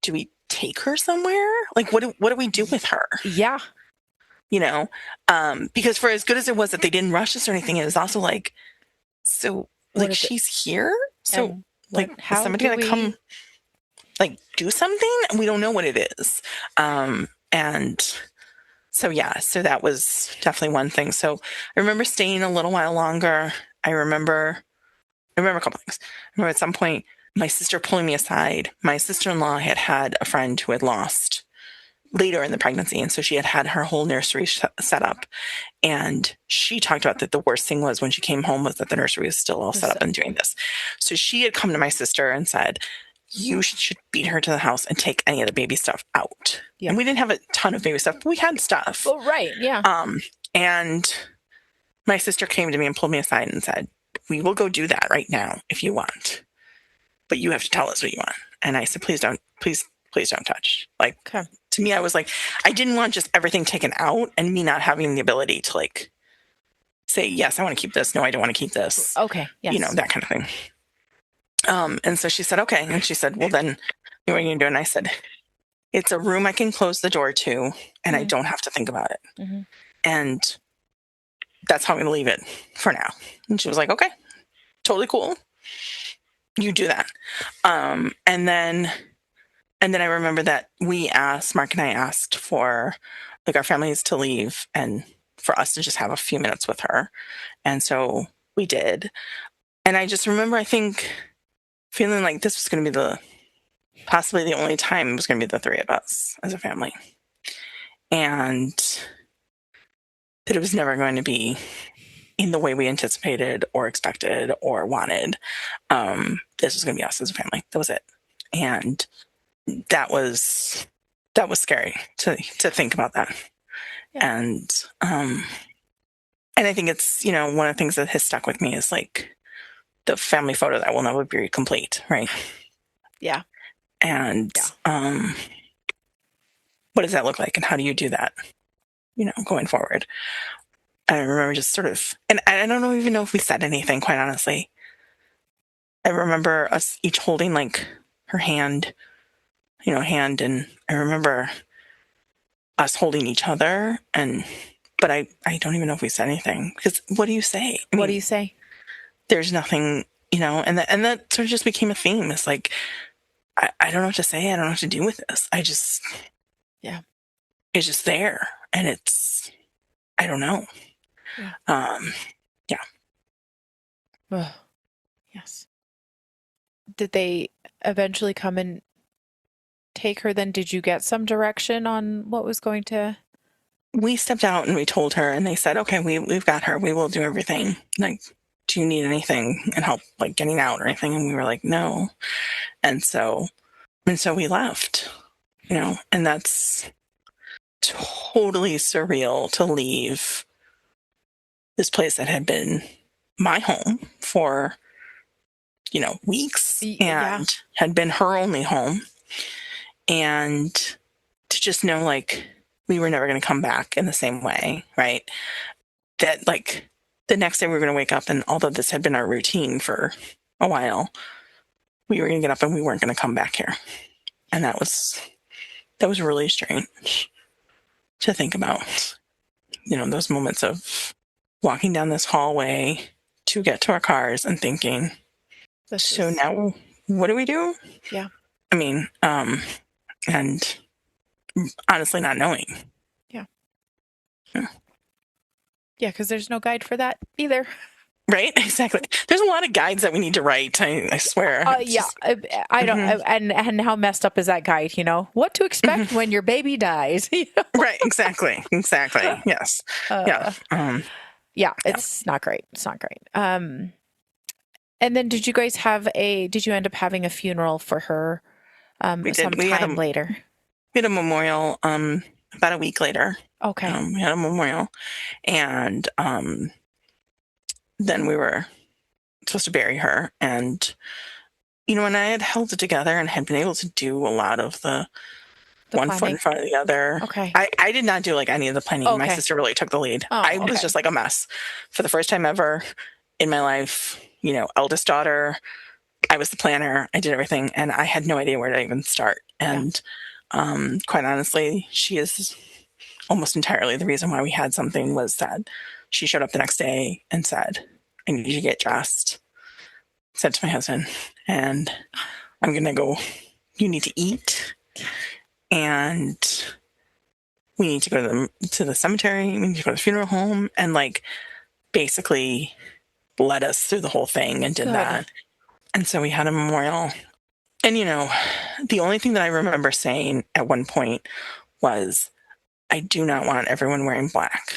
do we take her somewhere? Like, what do we do with her? Yeah. Because for as good as it was that they didn't rush us or anything, it was also like, so like she's here. So like, is somebody going to come like do something? And we don't know what it is. And so, so that was definitely one thing. So I remember staying a little while longer. I remember a couple things. I remember at some point, my sister pulling me aside. My sister-in-law had a friend who had lost later in the pregnancy. And so she had her whole nursery set up. And she talked about that the worst thing was when she came home was that the nursery was still all set up and doing this. So she had come to my sister and said, you should beat her to the house and take any of the baby stuff out. Yeah. And we didn't have a ton of baby stuff, but we had stuff. Oh, right. Yeah. And my sister came to me and pulled me aside and said, we will go do that right now if you want, but you have to tell us what you want. And I said, please don't touch. Like, okay. To me, I was like, I didn't want just everything taken out and me not having the ability to like say, yes, I want to keep this. No, I don't want to keep this. Okay. Yes. That kind of thing. And so she said, okay. And she said, well, then what are you going to do? And I said, it's a room I can close the door to and I don't have to think about it. And that's how I'm going to leave it for now. And she was like, okay, totally cool. You do that. And then I remember that Mark and I asked for like our families to leave and for us to just have a few minutes with her. And so we did. And I just remember, I think, feeling like this was going to be possibly the only time it was going to be the three of us as a family. And that it was never going to be in the way we anticipated or expected or wanted. This was going to be us as a family. That was it. And that was scary to think about that. Yeah. And I think it's, one of the things that has stuck with me is like the family photo that will never be complete. Right. Yeah. And, what does that look like? And how do you do that, going forward? I remember just sort of, and I don't even know if we said anything, quite honestly. I remember us each holding like her hand, and I remember us holding each other but I don't even know if we said anything because what do you say? What do you say? There's nothing, and that sort of just became a theme. It's like, I don't know what to say. I don't know what to do with this. Yeah. It's just there, and I don't know. Yeah. Yeah. Ugh. Yes. Did they eventually come and take her then? Did you get some direction on what was going to? We stepped out and we told her, and they said, okay, we've got her. We will do everything. Like, do you need anything and help, like, getting out or anything? And we were like, no. And so we left, and that's totally surreal to leave this place that had been my home for, weeks Yeah. and had been her only home. And to just know, like, we were never going to come back in the same way, right? That, like, the next day we were going to wake up, and although this had been our routine for a while, we were going to get up and we weren't going to come back here. And that was really strange to think about, those moments of walking down this hallway to get to our cars and thinking, now what do we do? Yeah. I mean, and honestly not knowing. Yeah. Yeah. Yeah, because there's no guide for that either. Right? Exactly. There's a lot of guides that we need to write. I swear. Yeah, I don't. And how messed up is that guide? What to expect when your baby dies. Right. Exactly. Yes. Yeah. Yeah. It's not great. It's not great. And then did you guys did you end up having a funeral for her sometime later? We had a memorial about a week later. Okay. We had a memorial, and then we were supposed to bury her. And, when I had held it together and had been able to do a lot of the one planning? foot in front of the other. Okay. I did not do like any of the planning. Okay. My sister really took the lead. Oh, I was just like a mess for the first time ever in my life. Eldest daughter, I was the planner. I did everything, and I had no idea where to even start. And quite honestly, she is almost entirely the reason why we had something. Was that she showed up the next day and said, I need you to get dressed. Said to my husband, and I'm going to go, you need to eat, and we need to go to the cemetery. We need to go to the funeral home, and like basically led us through the whole thing and did that. And so we had a memorial. And, the only thing that I remember saying at one point was, I do not want everyone wearing black.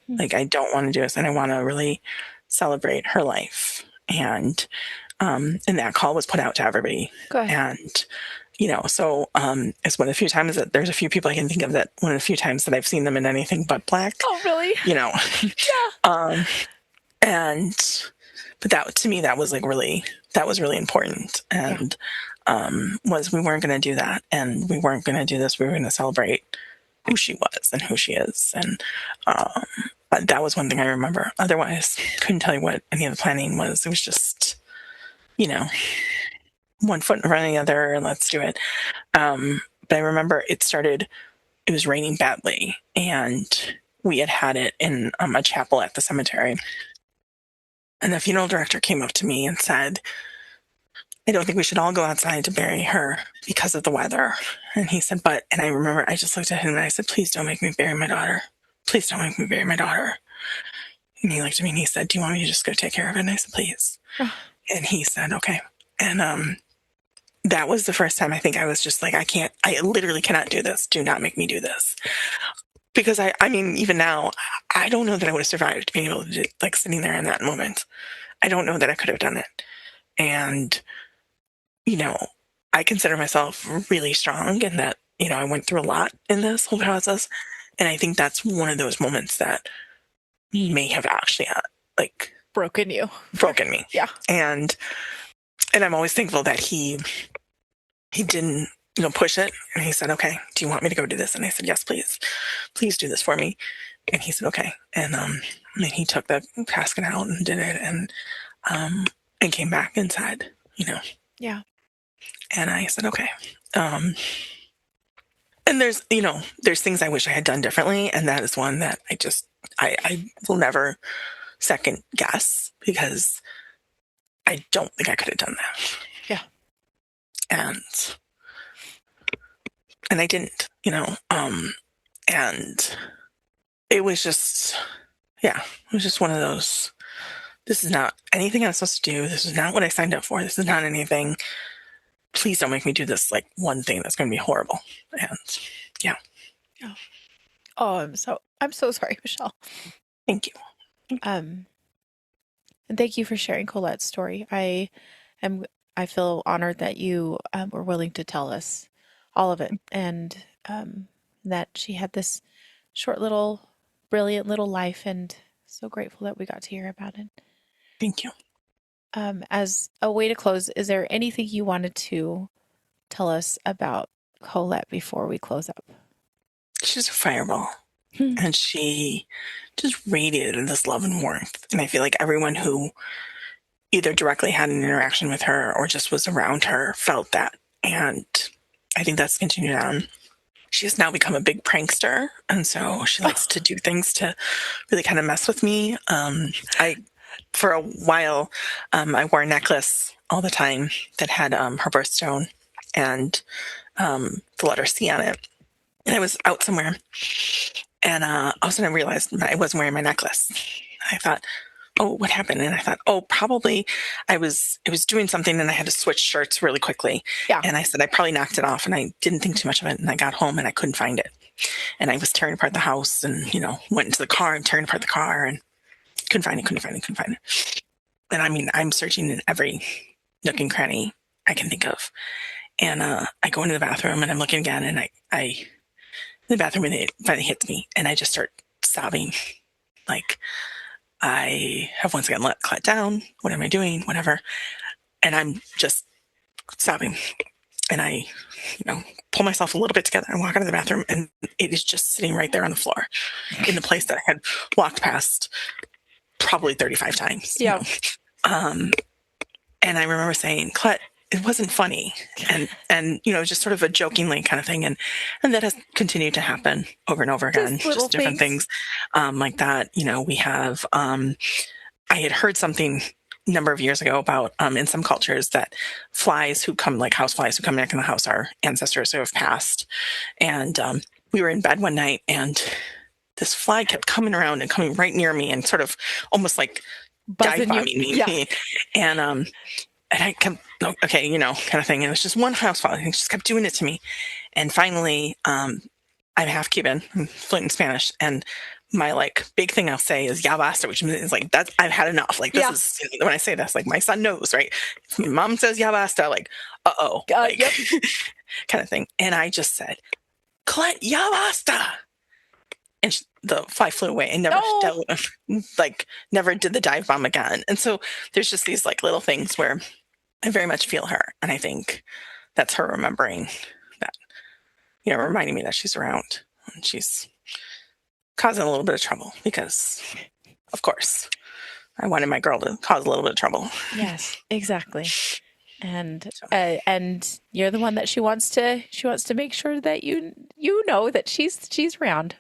Like, I don't want to do this. And I want to really celebrate her life. And that call was put out to everybody. Good. And, so it's one of the few times that there's a few people I can think of that one of the few times that I've seen them in anything but black. Oh, really? Yeah. But that, to me, that was really important. And was we weren't going to do that, and we weren't going to do this. We were going to celebrate who she was and who she is. And that was one thing I remember. Otherwise, couldn't tell you what any of the planning was. It was just, one foot in front of the other, and let's do it. But I remember it was raining badly, and we had it in a chapel at the cemetery. And the funeral director came up to me and said, I don't think we should all go outside to bury her because of the weather. And he said, and I remember I just looked at him and I said, please don't make me bury my daughter. Please don't make me bury my daughter. And he looked at me and he said, do you want me to just go take care of it? And I said, please. And he said, okay. And that was the first time I think I was just like, I literally cannot do this. Do not make me do this. Because I mean, even now, I don't know that I would have survived being able to do, like, sitting there in that moment. I don't know that I could have done it. And, I consider myself really strong in that, I went through a lot in this whole process. And I think that's one of those moments that may have actually, broken me. Yeah. And I'm always thankful that he didn't, push it. And he said, okay, do you want me to go do this? And I said, yes, please. Please do this for me. And he said, okay. And he took the casket out and did it, and came back and said, Yeah. And I said, okay. And there's things I wish I had done differently. And that is one that I will never second guess, because I don't think I could have done that. Yeah. And and I didn't, and it was just, yeah, it was just one of those, this is not anything I'm supposed to do. This is not what I signed up for. This is not anything. Please don't make me do this like one thing that's going to be horrible. And yeah. Oh, I'm so sorry, Michelle. Thank you. And thank you for sharing Colette's story. I feel honored that you were willing to tell us all of it, and that she had this short little, brilliant little life, and so grateful that we got to hear about it. Thank you. As a way to close, is there anything you wanted to tell us about Colette before we close up? She's a fireball. And she just radiated this love and warmth. And I feel like everyone who either directly had an interaction with her or just was around her felt that. And I think that's continued on. She has now become a big prankster. And so she likes to do things to really kind of mess with me. For a while, I wore a necklace all the time that had her birthstone and the letter C on it. And I was out somewhere, and all of a sudden I realized I wasn't wearing my necklace. I thought, oh, what happened? And I thought, oh, probably I was doing something and I had to switch shirts really quickly. Yeah. And I said, I probably knocked it off, and I didn't think too much of it. And I got home and I couldn't find it. And I was tearing apart the house and, went into the car and tearing apart the car and couldn't find it. And I mean, I'm searching in every nook and cranny I can think of. And I go into the bathroom and I'm looking again, and I in the bathroom, and it finally hits me, and I just start sobbing. Like, I have once again let Colette down. What am I doing? Whatever. And I'm just sobbing. And I, pull myself a little bit together and walk out of the bathroom, and it is just sitting right there on the floor in the place that I had walked past probably 35 times. Yeah. And I remember saying, Colette, it wasn't funny, and just sort of a jokingly kind of thing, and that has continued to happen over and over again, just different things like that. We have I had heard something a number of years ago about in some cultures that flies who come, like house flies who come back in the house, are ancestors who have passed. And we were in bed one night, and this fly kept coming around and coming right near me and sort of almost like dive bombing me. Yeah. And I kept, okay, kind of thing. And it was just one house fly. He just kept doing it to me. And finally, I'm half Cuban, I'm fluent in Spanish. And my big thing I'll say is ya basta, which is that's, I've had enough. This is, when I say this, my son knows, right? If my mom says ya basta, yep. kind of thing. And I just said, Colette, ya basta. And the fly flew away and never never did the dive bomb again. And so there's just these little things where I very much feel her, and I think that's her remembering that, reminding me that she's around, and she's causing a little bit of trouble because, of course, I wanted my girl to cause a little bit of trouble. Yes, exactly. And you're the one that she wants to make sure that you know that she's around.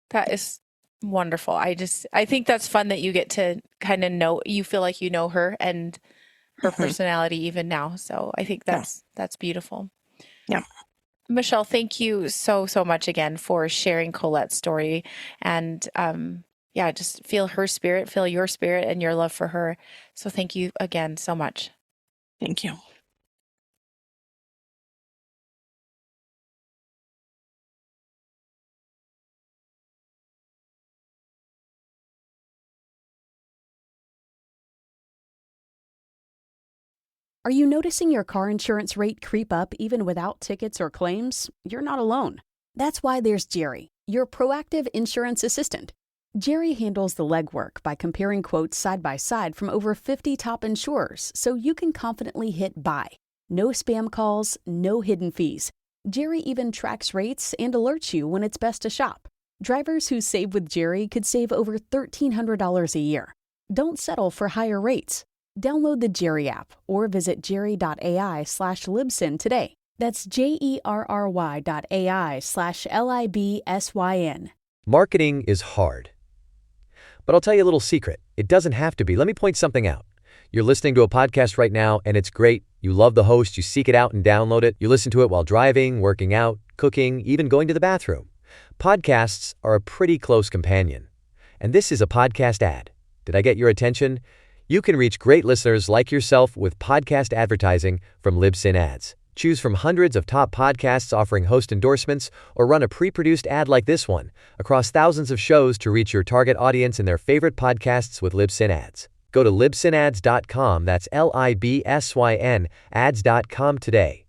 That is wonderful. I think that's fun that you get to kind of know, you feel like you know her and her personality even now. So I think that's beautiful. Yeah. Michelle, thank you so much again for sharing Colette's story, and just feel her spirit, feel your spirit and your love for her. So thank you again so much. Thank you. Are you noticing your car insurance rate creep up even without tickets or claims? You're not alone. That's why there's Jerry, your proactive insurance assistant. Jerry handles the legwork by comparing quotes side by side from over 50 top insurers, so you can confidently hit buy. No spam calls, no hidden fees. Jerry even tracks rates and alerts you when it's best to shop. Drivers who save with Jerry could save over $1,300 a year. Don't settle for higher rates. Download the Jerry app or visit jerry.ai/libsyn today. That's jerry.ai/libsyn. Marketing is hard. But I'll tell you a little secret. It doesn't have to be. Let me point something out. You're listening to a podcast right now, and it's great. You love the host, you seek it out and download it. You listen to it while driving, working out, cooking, even going to the bathroom. Podcasts are a pretty close companion. And this is a podcast ad. Did I get your attention? You can reach great listeners like yourself with podcast advertising from Libsyn Ads. Choose from hundreds of top podcasts offering host endorsements, or run a pre-produced ad like this one across thousands of shows to reach your target audience and their favorite podcasts with Libsyn Ads. Go to libsynads.com, that's Libsyn ads.com today.